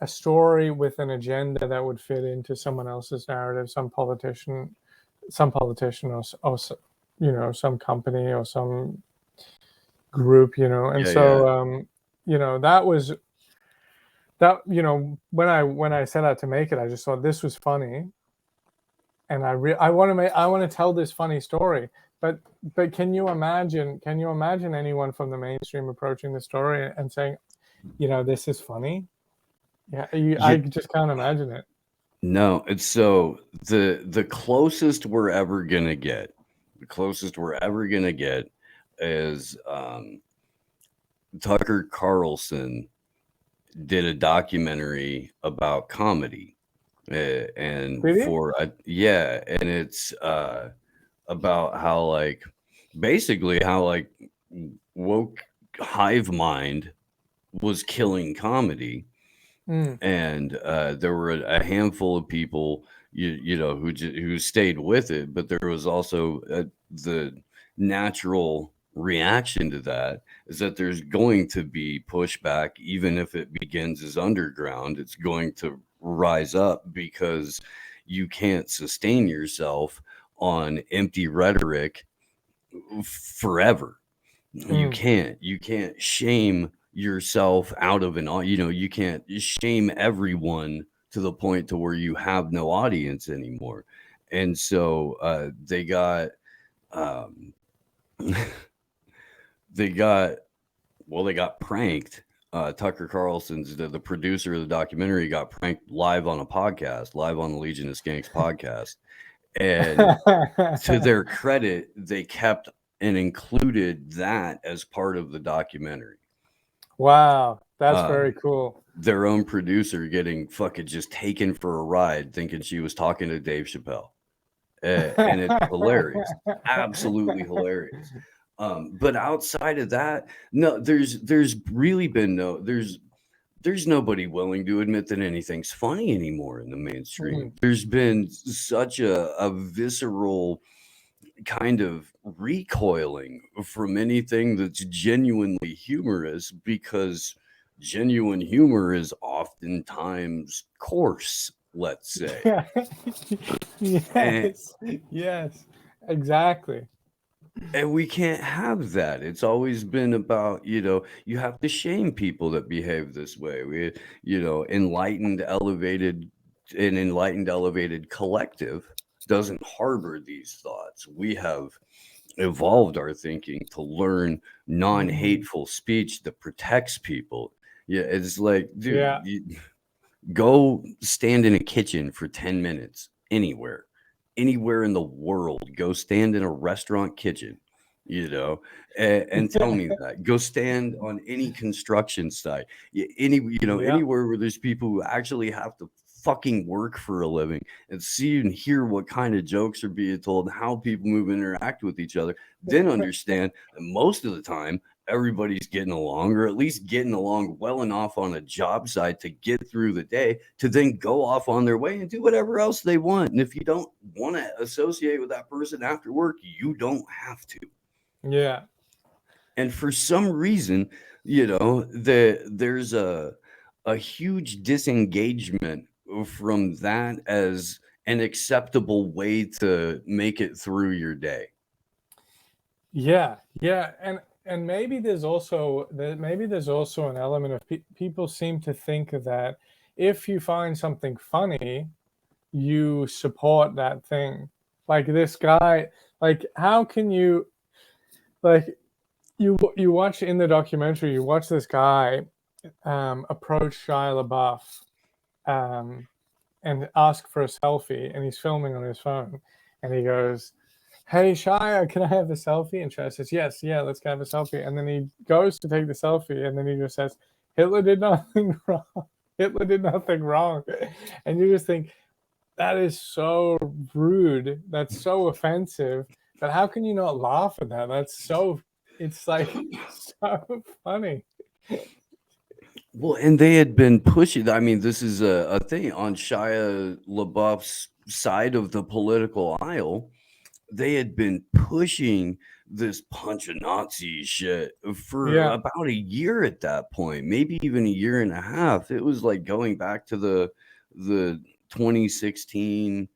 story with an agenda that would fit into someone else's narrative, some politician or some company or some group, and that was that, you know, when I set out to make it, I just thought this was funny, and I want to tell this funny story. But can you imagine anyone from the mainstream approaching the story and saying, you know, this is funny? Yeah, I just can't imagine it. No, it's so the closest we're ever gonna get, is Tucker Carlson did a documentary about comedy, and Really? and it's about how, like, basically how, like, woke hive mind was killing comedy. And there were a handful of people, you know, who stayed with it, but there was also the natural reaction to that is that there's going to be pushback, even if it begins as underground. It's going to rise up because you can't sustain yourself on empty rhetoric forever. You can't shame yourself out of you can't shame everyone to the point to where you have no audience anymore. And so they got they got pranked. Tucker Carlson's the producer of the documentary got pranked live on a podcast, live on the Legion of Skanks podcast. And to their credit, they kept and included that as part of the documentary. Wow, that's very cool. Their own producer getting fucking just taken for a ride, thinking she was talking to Dave Chappelle, and it's hilarious, absolutely hilarious. But outside of that, no, there's really been there's nobody willing to admit that anything's funny anymore in the mainstream. There's been such a visceral kind of recoiling from anything that's genuinely humorous, because genuine humor is oftentimes coarse, let's say. Yes, exactly. And we can't have that. It's always been about, you have to shame people that behave this way. We, enlightened, elevated collective doesn't harbor these thoughts. We have evolved our thinking to learn non-hateful speech that protects people. Yeah, it's like, dude, go stand in a kitchen for 10 minutes anywhere in the world. Go stand in a restaurant kitchen, and tell me that. Go stand on any construction site, anywhere where there's people who actually have to fucking work for a living, and see and hear what kind of jokes are being told and how people move and interact with each other. Then understand that most of the time everybody's getting along, or at least getting along well enough on a job site to get through the day, to then go off on their way and do whatever else they want. And if you don't want to associate with that person after work, you don't have to. Yeah. And for some reason, there's a huge disengagement from that as an acceptable way to make it through your day. Yeah, and maybe there's also an element of people seem to think that if you find something funny, you support that thing. Like this guy, like how can you, like you watch in the documentary, you watch this guy approach Shia LaBeouf and ask for a selfie, and he's filming on his phone, and he goes, "Hey Shia, can I have a selfie?" And Shia says, "Yes, yeah, let's have a selfie." And then he goes to take the selfie, and then he just says, "Hitler did nothing wrong. Hitler did nothing wrong." And you just think, that is so rude. That's so offensive. But how can you not laugh at that? It's like so funny. Well, and they had been pushing. I mean, this is a thing on Shia LaBeouf's side of the political aisle. They had been pushing this punch a Nazi shit for about a year at that point, maybe even a year and a half. It was like going back to the 2016,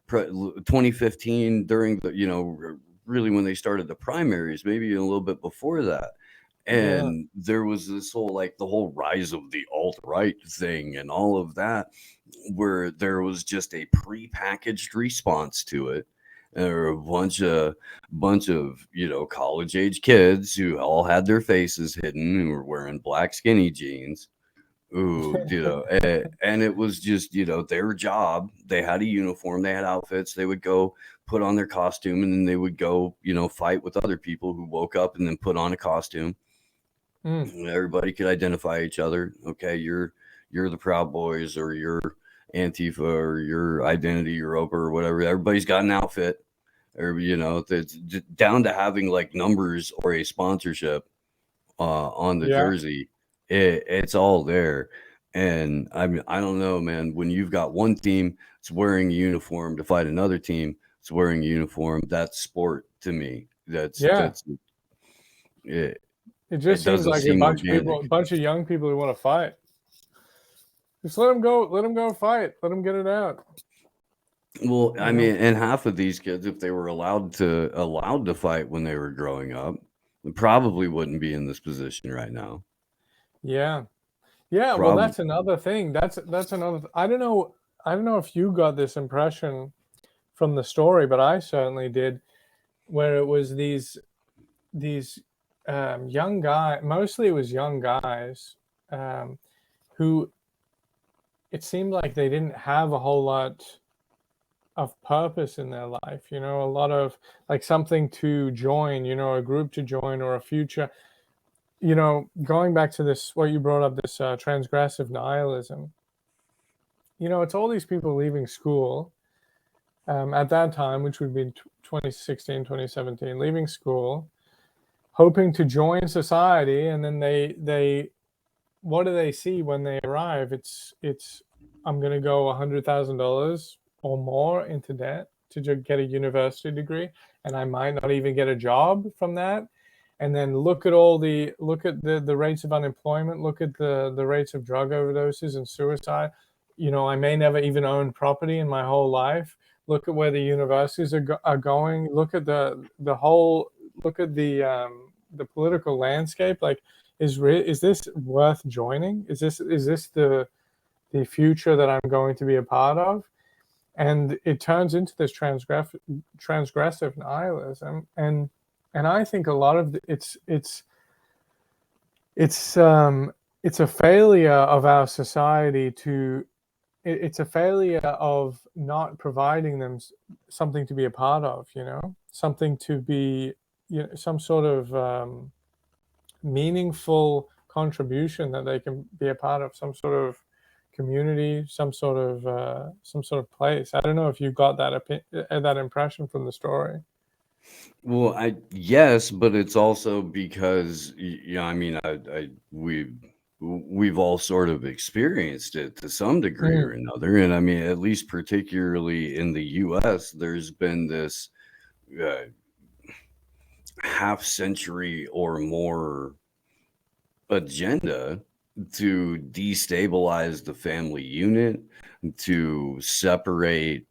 2015, during the, really when they started the primaries, maybe a little bit before that. And there was this whole like the whole rise of the alt-right thing and all of that, where there was just a pre-packaged response to it. There were a bunch of college age kids who all had their faces hidden, who were wearing black skinny jeans. And it was just their job. They had a uniform, they had outfits, they would go put on their costume, and then they would go fight with other people who woke up and then put on a costume. Everybody could identify each other. Okay, you're the Proud Boys, or you're Antifa, or your Identity Europa, or whatever. Everybody's got an outfit, or it's down to having like numbers or a sponsorship on the jersey. It's all there. And I mean, I don't know, man, when you've got one team that's wearing a uniform to fight another team that's wearing a uniform, that's sport to me. That's it. It just seems like a bunch of young people who want to fight. Just let them go. Let them go fight. Let them get it out. Well, I mean, and half of these kids, if they were allowed to fight when they were growing up, probably wouldn't be in this position right now. Yeah. Well, that's another thing. That's another. I don't know if you got this impression from the story, but I certainly did, where it was these young guys. Mostly, it was young guys who it seemed like they didn't have a whole lot of purpose in their life. A lot of like something to join. A group to join, or a future. Going back to this, what you brought up, this transgressive nihilism, it's all these people leaving school at that time, which would be 2016, 2017, leaving school, hoping to join society. And then they what do they see when they arrive? It's I'm going to go $100,000 or more into debt to get a university degree. And I might not even get a job from that. And then look at the rates of unemployment, look at the rates of drug overdoses and suicide. I may never even own property in my whole life. Look at where the universities are going. Look at the political landscape. Like, is this worth joining? Is this the future that I'm going to be a part of? And it turns into this transgressive nihilism. And I think a lot of it's a failure of our society it's a failure of not providing them something to be a part of, something to be, some sort of meaningful contribution that they can be a part of, some sort of community, some sort of place. I don't know if you got that impression from the story. Well, yes, but it's also because I mean, we've all sort of experienced it to some degree or another, and I mean, at least particularly in the U.S., there's been this half century or more agenda to destabilize the family unit, to separate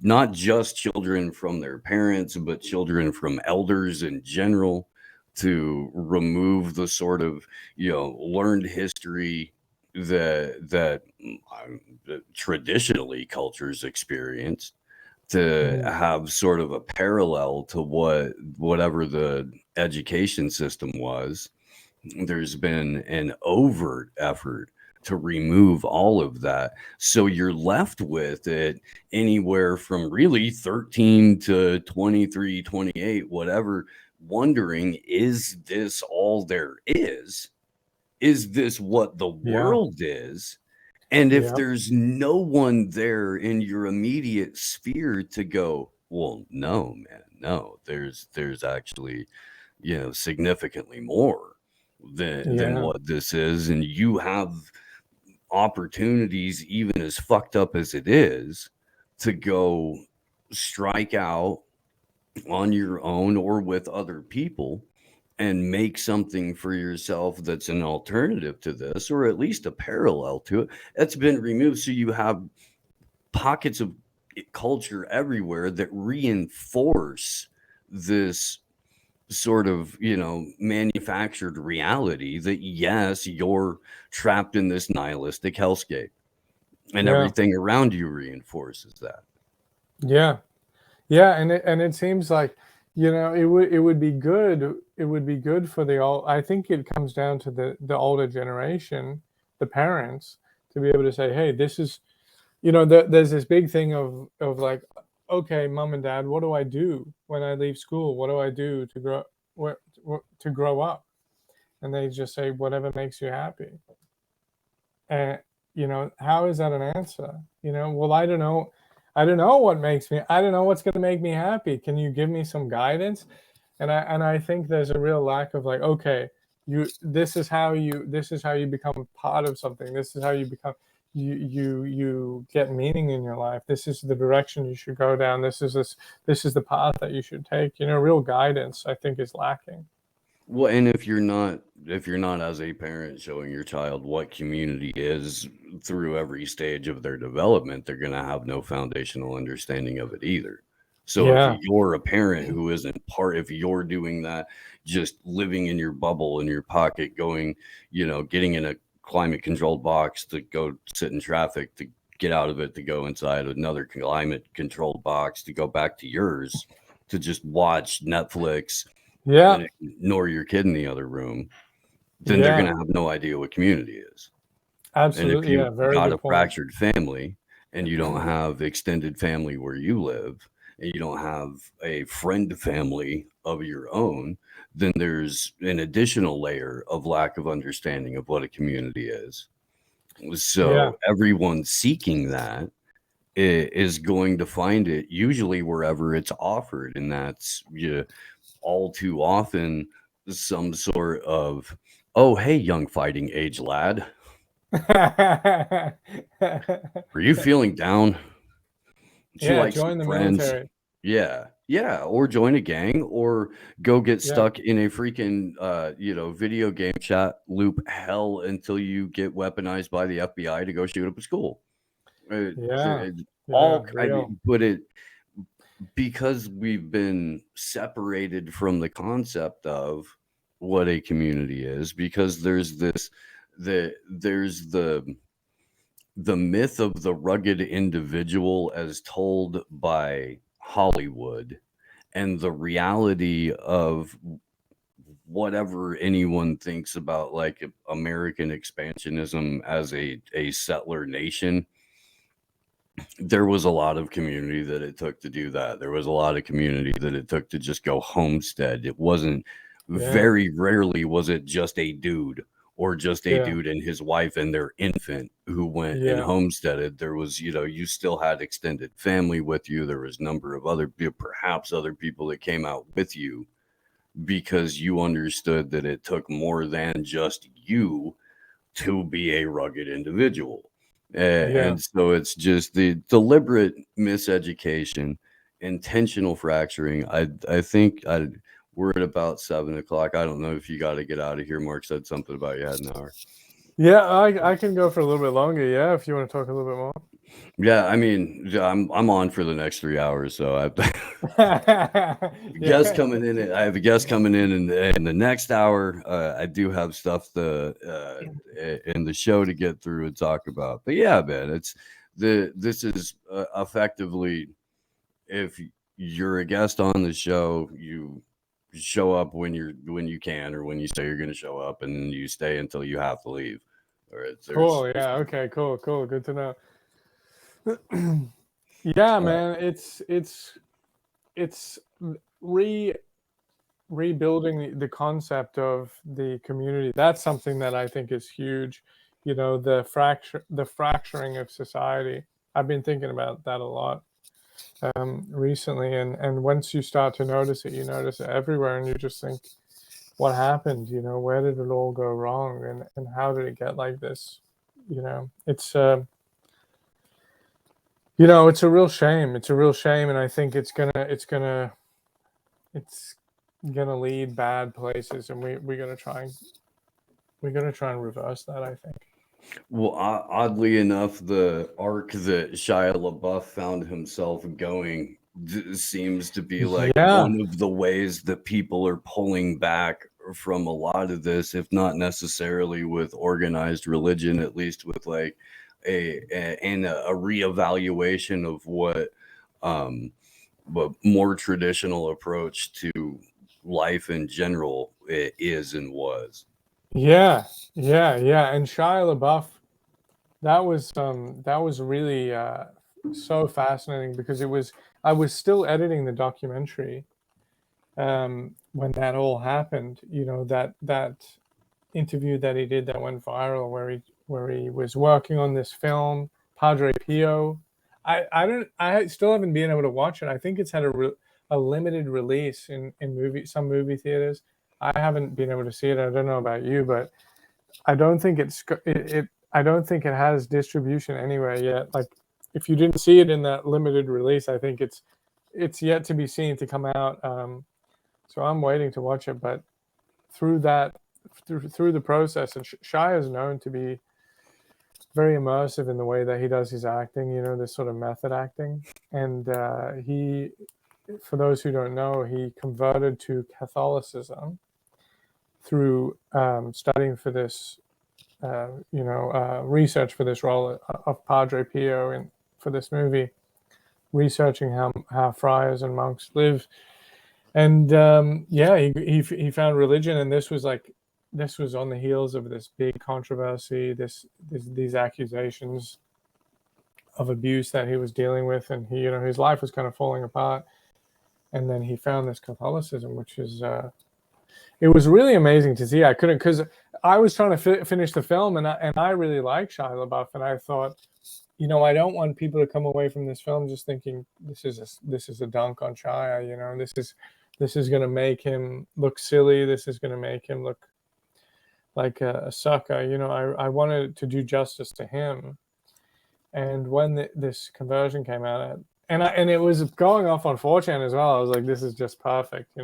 not just children from their parents, but children from elders in general, to remove the sort of learned history that traditionally cultures experienced, to have sort of a parallel to whatever the education system was. There's been an overt effort to remove all of that. So you're left with it anywhere from really 13 to 23, 28, whatever, wondering, is this all there is? Is this what the world is? And if there's no one there in your immediate sphere to go, well, no, man, no, there's actually, significantly more than what this is. And you have opportunities, even as fucked up as it is, to go strike out on your own or with other people and make something for yourself that's an alternative to this, or at least a parallel to it. That's been removed. So you have pockets of culture everywhere that reinforce this sort of, manufactured reality that yes, you're trapped in this nihilistic hellscape, and Yeah. everything around you reinforces that. Yeah. Yeah, and it seems like, it would be good. It would be good for the old. I think it comes down to the older generation, the parents, to be able to say, hey, this is, there's this big thing of like, okay, mom and dad, what do I do when I leave school? What do I do to grow up? And they just say, whatever makes you happy. And how is that an answer? Well, I don't know. I don't know what's going to make me happy. Can you give me some guidance? And I think there's a real lack of like, okay, this is how you become part of something. This is how you become you get meaning in your life. This is the direction you should go down. This is the path that you should take. Real guidance, I think, is lacking. Well, and if you're not as a parent showing your child what community is through every stage of their development, they're going to have no foundational understanding of it either. So Yeah. if you're a parent who isn't if you're doing that, just living in your bubble in your pocket, going, getting in a climate controlled box to go sit in traffic, to get out of it, to go inside another climate controlled box, to go back to yours, to just watch Netflix, Yeah. and ignore your kid in the other room, then they're going to have no idea what community is. Absolutely. And if you've Very got good a point. fractured family and you don't have extended family where you live, and you don't have a friend family of your own, then there's an additional layer of lack of understanding of what a community is. So Yeah. everyone seeking that is going to find it usually wherever it's offered, and that's all too often some sort of, oh, hey, young fighting age lad, are you feeling down? Would you Yeah, like join some the friends? military. Yeah, or join a gang, or go get Yeah. stuck in a freaking video game chat loop hell until you get weaponized by the FBI to go shoot up a school. Yeah. Because we've been separated from the concept of what a community is, because there's the myth of the rugged individual as told by Hollywood, and the reality of whatever anyone thinks about like American expansionism as a settler nation. There was a lot of community that it took to do that. There was a lot of community that it took to just go homestead. It wasn't, very rarely was it just a dude, or just a Yeah. dude and his wife and their infant who went and Yeah. homesteaded. There was, you still had extended family with you. There was a number of perhaps other people that came out with you, because you understood that it took more than just you to be a rugged individual. And so it's just the deliberate miseducation, intentional fracturing. I think we're at about 7:00. I don't know if you got to get out of here. Mark said something about you had an hour. Yeah, I can go for a little bit longer. Yeah, if you want to talk a little bit more. Yeah, I mean, I'm on for the next 3 hours, so I guest coming in. I have a guest coming in the next hour. I do have stuff in the show to get through and talk about. But yeah, man, this is effectively, if you're a guest on the show, you show up when you can, or when you say you're going to show up, and you stay until you have to leave. Cool. Yeah. Okay. Cool. Good to know. Yeah, man, it's rebuilding the concept of the community. That's something that I think is huge. The fracturing of society. I've been thinking about that a lot recently, and once you start to notice it, you notice it everywhere, and you just think, what happened? Where did it all go wrong, and how did it get like this? It's it's a real shame. It's a real shame, and I think it's gonna lead bad places, and we're gonna try and reverse that, I think. Well, oddly enough, the arc that Shia LaBeouf found himself going seems to be like Yeah. one of the ways that people are pulling back from a lot of this, if not necessarily with organized religion, at least with like a reevaluation of what more traditional approach to life in general it is and was. Yeah, and Shia LaBeouf, that was really so fascinating because I was still editing the documentary when that all happened. You know, that interview that he did that went viral where he was working on this film Padre Pio. I still haven't been able to watch it. I think it's had a limited release in some movie theaters. I haven't been able to see it. I don't know about you, but I don't think I don't think it has distribution anywhere yet. Like, if you didn't see it in that limited release, I think it's yet to be seen to come out. So I'm waiting to watch it. But through the process, and Shia is known to be very immersive in the way that he does his acting. You know, this sort of method acting, and he, for those who don't know, he converted to Catholicism through studying for this, research for this role of Padre Pio and for this movie, researching how friars and monks live. And he found religion, and this was on the heels of this big controversy, these accusations of abuse that he was dealing with, and his life was kind of falling apart. And then he found this Catholicism, which is it was really amazing to see. I couldn't, because I was trying to finish the film, and I really like Shia LaBeouf, and I thought, I don't want people to come away from this film just thinking this is a dunk on Shia. This is going to make him look silly. This is going to make him look like a sucker. I wanted to do justice to him. And when this conversion came out, and it was going off on 4chan as well, I was like, this is just perfect.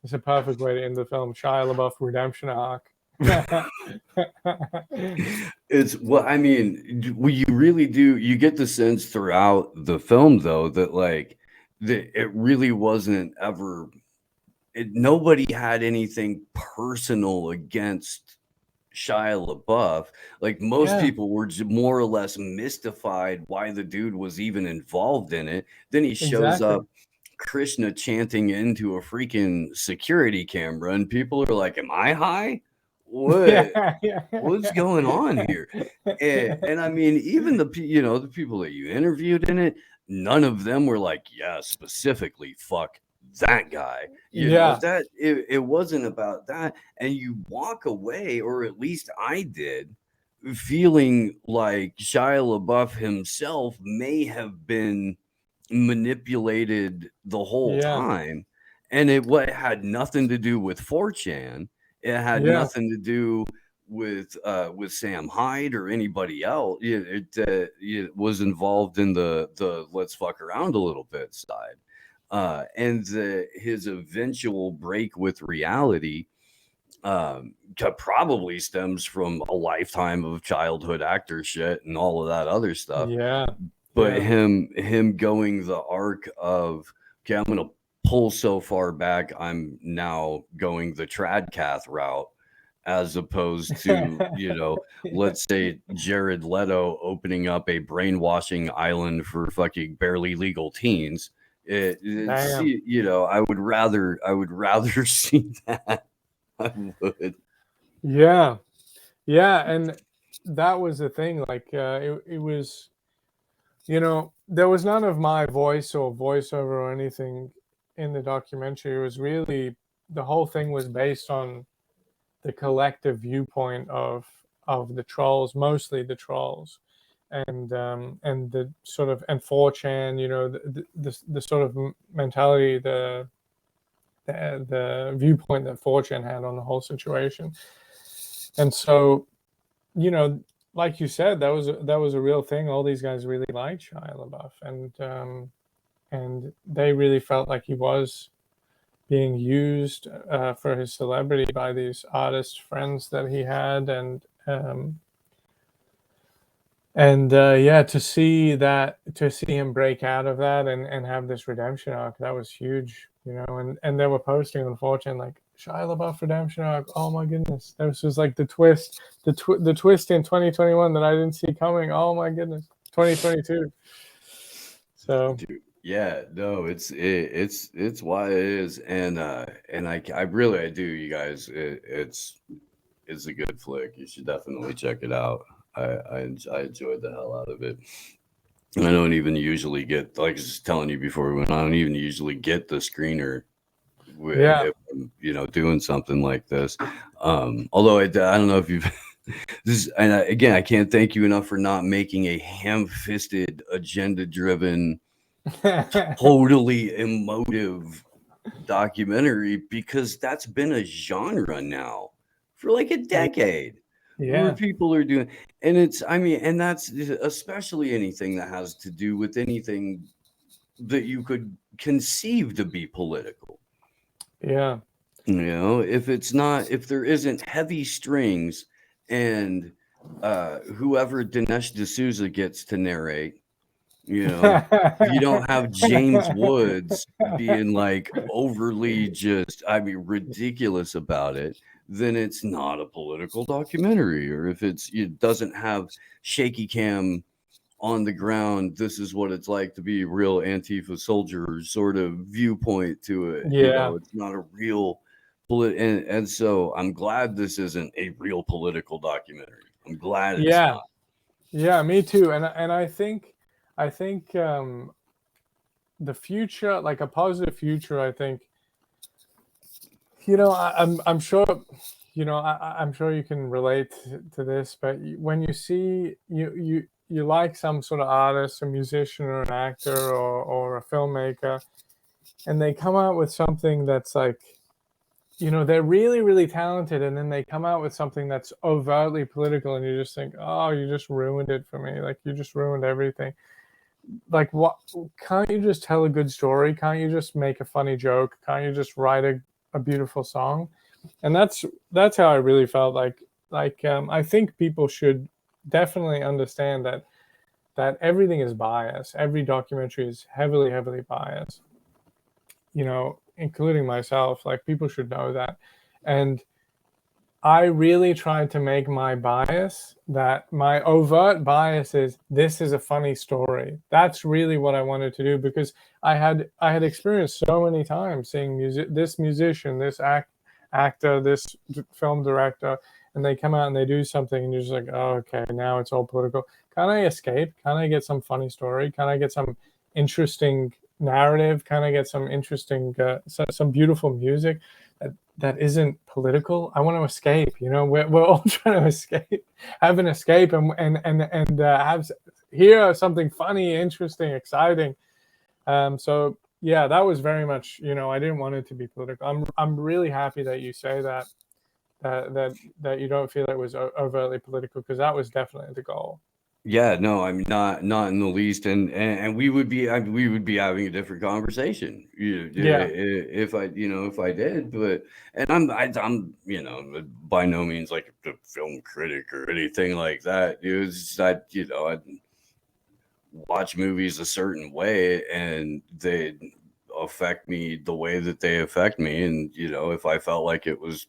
It's a perfect way to end the film. Shia LaBeouf redemption arc. It's you really do. You get the sense throughout the film, though, that it really wasn't ever. Nobody had anything personal against Shia LaBeouf. Like, most people were more or less mystified why the dude was even involved in it. Then he shows up, Krishna chanting into a freaking security camera, and people are like, "Am I high? What? What's going on here?" And I mean, even the people that you interviewed in it, none of them were like, "Yeah, specifically, fuck that guy." That it wasn't about that. And you walk away, or at least I did, feeling like Shia LaBeouf himself may have been manipulated the whole time, and it had nothing to do with 4chan. It had nothing to do with Sam Hyde or anybody else. It was involved in the let's fuck around a little bit side, and his eventual break with reality probably stems from a lifetime of childhood actor shit and all of that other stuff. But him going the arc of, okay, I'm going to pull so far back, I'm now going the Tradcath route, as opposed to, let's say Jared Leto opening up a brainwashing island for fucking barely legal teens. I would rather see that. I would. Yeah. And that was the thing. Like, it was, there was none of my voice or voiceover or anything in the documentary. It was really, the whole thing was based on the collective viewpoint of the trolls, mostly the trolls, and the sort of, and 4chan, the sort of mentality, the viewpoint that 4chan had on the whole situation. And so, like you said, that was a real thing. All these guys really liked Shia LaBeouf, and they really felt like he was being used for his celebrity by these artist friends that he had, and And yeah, to see him break out of that and have this redemption arc, that was huge, you know. And they were posting on 4chan like Shia LaBeouf redemption arc. Oh my goodness, this was like the twist in 2021 that I didn't see coming. Oh my goodness, 2022. So Dude, yeah, no, it's why it is, and I really I do, you guys. It's a good flick. You should definitely check it out. I enjoyed the hell out of it. I don't even usually get, like I was just telling you before we went on, I don't even usually get the screener Yeah. if I'm, doing something like this. Although I don't know if you've this, and again, I can't thank you enough for not making a ham-fisted, agenda-driven, totally emotive documentary, because that's been a genre now for like a decade. Where Yeah. people are doing, and and that's especially anything that has to do with anything that you could conceive to be political. Yeah. If there isn't heavy strings and whoever Dinesh D'Souza gets to narrate, if you don't have James Woods being like overly ridiculous about it, then it's not a political documentary. Or if it doesn't have shaky cam on the ground, this is what it's like to be a real Antifa soldier sort of viewpoint to it. Yeah. It's not a real and so I'm glad this isn't a real political documentary. I'm glad it's Yeah. not. Yeah, me too. And I think the future, like a positive future, I think, I'm sure, I'm sure you can relate to this, but when you see you like some sort of artist, a musician or an actor or a filmmaker, and they come out with something that's like, they're really, really talented, and then they come out with something that's overtly political, and you just think, oh, you just ruined it for me. Like, you just ruined everything. Like, what? Can't you just tell a good story? Can't you just make a funny joke? Can't you just write a beautiful song? And that's how I really felt. I think people should definitely understand that everything is biased. Every documentary is heavily, heavily biased. Including myself. Like, people should know that. And I really tried to make my overt bias is, this is a funny story. That's really what I wanted to do, because I had experienced so many times seeing this musician, this actor, this film director, and they come out and they do something, and you're just like, oh, okay, now it's all political. Can I escape? Can I get some funny story? Can I get some interesting narrative? Can I get some interesting, some beautiful music that isn't political? I want to escape. We're all trying to escape, have an escape, and hear something funny, interesting, exciting. So yeah, that was very much. I didn't want it to be political. I'm really happy that you say that you don't feel it was overtly political, because that was definitely the goal. Yeah, no, I'm not in the least, and we would be having a different conversation, Yeah. if I did, but I'm by no means like a film critic or anything like that. It's just that I watch movies a certain way, and they affect me the way that they affect me, and if I felt like it was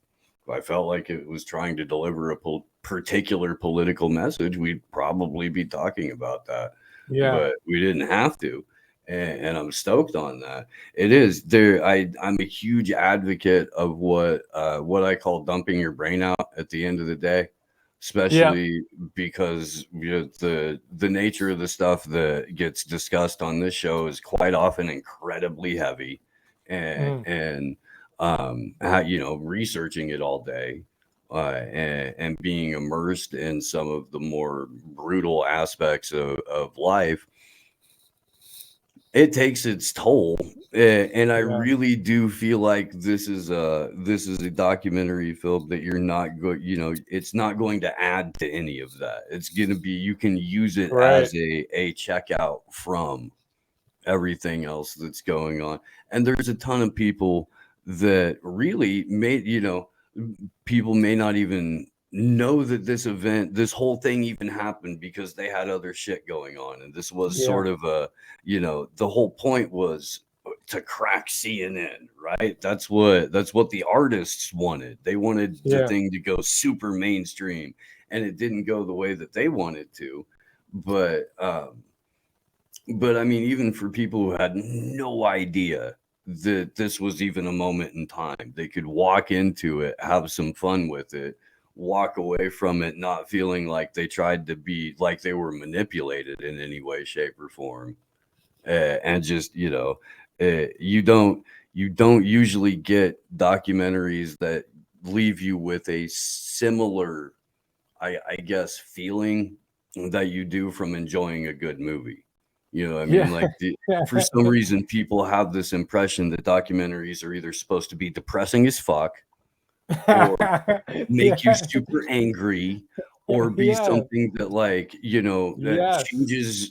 trying to deliver a particular political message, we'd probably be talking about that. Yeah. But we didn't have to, and I'm stoked on that. It is there. I'm a huge advocate of what I call dumping your brain out at the end of the day, especially because the nature of the stuff that gets discussed on this show is quite often incredibly heavy, and researching it all day, and being immersed in some of the more brutal aspects of life, it takes its toll. And I really do feel like this is a documentary film that you're not going, it's not going to add to any of that. It's going to be, you can use it as a checkout from everything else that's going on. And there's a ton of people that really people may not even know that this whole thing even happened because they had other shit going on. And this was sort of a, the whole point was to crack CNN, right? That's what the artists wanted. They wanted the thing to go super mainstream, and it didn't go the way that they wanted to. But I mean, even for people who had no idea that this was even a moment in time, they could walk into it, have some fun with it, walk away from it not feeling like they tried to be like they were manipulated in any way, shape, or form. And just, you don't usually get documentaries that leave you with a similar, I guess, feeling that you do from enjoying a good movie. You know what I mean? Like for some reason, people have this impression that documentaries are either supposed to be depressing as fuck, or make you super angry, or be something that, like, that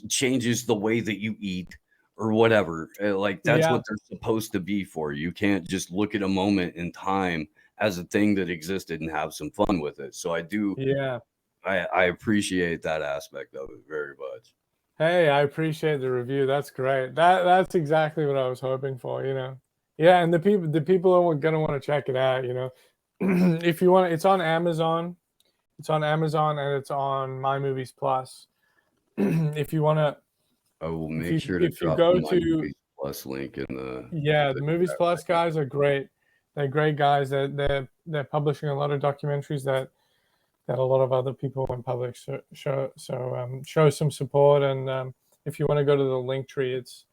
changes the way that you eat or whatever. Like that's what they're supposed to be for. You can't just look at a moment in time as a thing that existed and have some fun with it. So I do. Yeah. I appreciate that aspect of it very much. Hey, I appreciate the review. That's great. That's exactly what I was hoping for, Yeah, and the people are gonna want to check it out, If you want, it's on Amazon. It's on Amazon and it's on My Movies Plus. If you want to, I will make sure to drop go the My to Movies Plus link in the. the Movies Plus guys are great. They're great guys. They're publishing a lot of documentaries that a lot of other people in public show some support. And if you want to go to the link tree, it's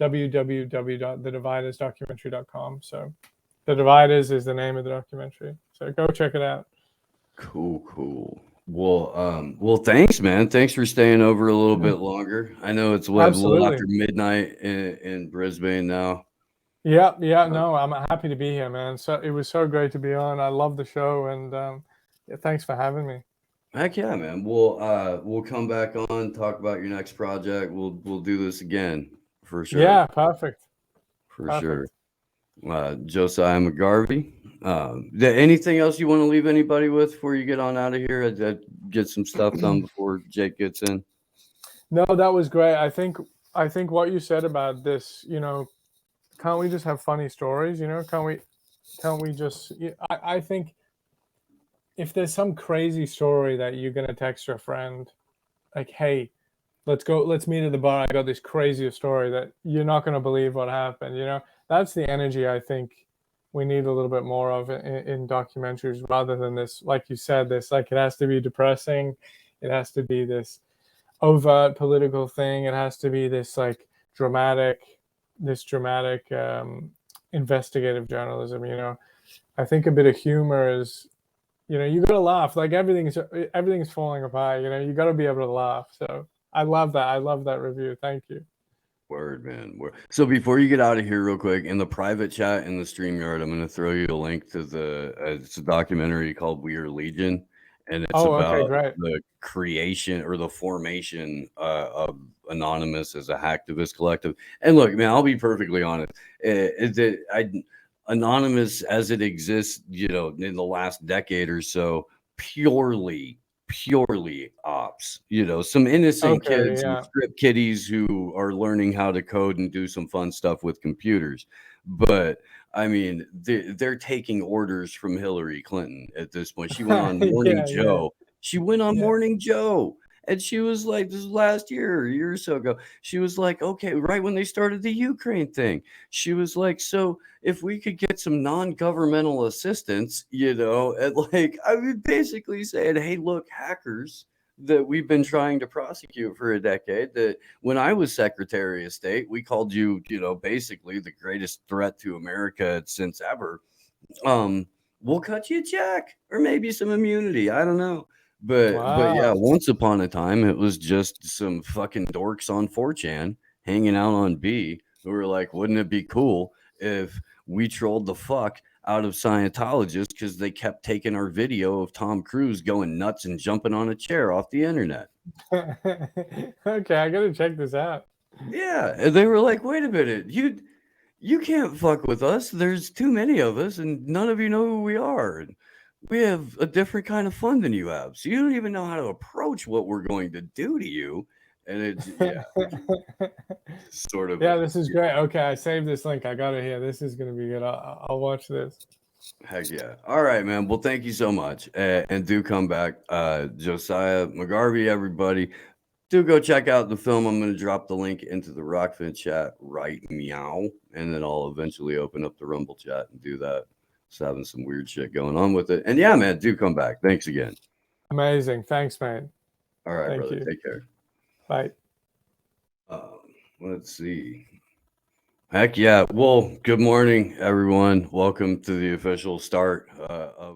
www.thedividersdocumentary.com. So The Dividers is the name of the documentary. So go check it out. Cool. Well, thanks, man. Thanks for staying over a little bit longer. I know it's a little after midnight in Brisbane now. Yeah. No, I'm happy to be here, man. So it was so great to be on. I love the show, and thanks for having me. Heck yeah, man. We'll come back on, talk about your next project. We'll do this again for sure. Yeah, perfect. Sure. Josiah Mcgarvie. Anything else you want to leave anybody with before you get on out of here? I'd get some stuff done before Jake gets in. No, that was great. I think what you said about this, can't we just have funny stories? Can't we just? I think if there's some crazy story that you're gonna text your friend, like, hey, let's meet at the bar. I got this crazy story that you're not gonna believe what happened. That's the energy I think we need a little bit more of in documentaries, rather than this, like you said, this, like, it has to be depressing, it has to be this overt political thing, it has to be this like dramatic investigative journalism. I think a bit of humor is, you gotta laugh. Like everything's falling apart. You gotta be able to laugh. So I love that review. Thank you. Word, man. So before you get out of here real quick, in the private chat in the StreamYard, I'm going to throw you a link to it's a documentary called We Are Legion, and it's about the creation or the formation of Anonymous as a hacktivist collective. And look, man, I'll be perfectly honest. Anonymous as it exists, in the last decade or so, purely ops, some innocent kids and script kiddies who are learning how to code and do some fun stuff with computers. But I mean, they're taking orders from Hillary Clinton at this point. She went on Morning Joe. She went on Morning Joe. And she was like, this was last year, a year or so ago. She was like, okay, right when they started the Ukraine thing, she was like, so if we could get some non-governmental assistance, and like, I mean, basically saying, hey, look, hackers that we've been trying to prosecute for a decade, that when I was Secretary of State, we called you, basically the greatest threat to America since ever. We'll cut you a check or maybe some immunity. I don't know. But yeah, once upon a time, it was just some fucking dorks on 4chan hanging out on B who were like, wouldn't it be cool if we trolled the fuck out of Scientologists because they kept taking our video of Tom Cruise going nuts and jumping on a chair off the internet? Okay, I gotta check this out. Yeah, and they were like, wait a minute, you can't fuck with us. There's too many of us, and none of you know who we are. we have a different kind of fun than you have. So you don't even know how to approach what we're going to do to you. And it's, yeah, sort of. Yeah, this is great. Okay, I saved this link. I got it here. This is going to be good. I'll watch this. Heck yeah. All right, man. Well, thank you so much. And do come back. Josiah Mcgarvie, everybody. Do go check out the film. I'm going to drop the link into the Rokfin chat right meow. And then I'll eventually open up the Rumble chat and do that. It's having some weird shit going on with it. And yeah, man, do come back. Thanks again. Amazing. Thanks, man. All right, Thank brother. you. Take care. Bye. Let's see. Heck yeah. Well, good morning, everyone. Welcome to the official start of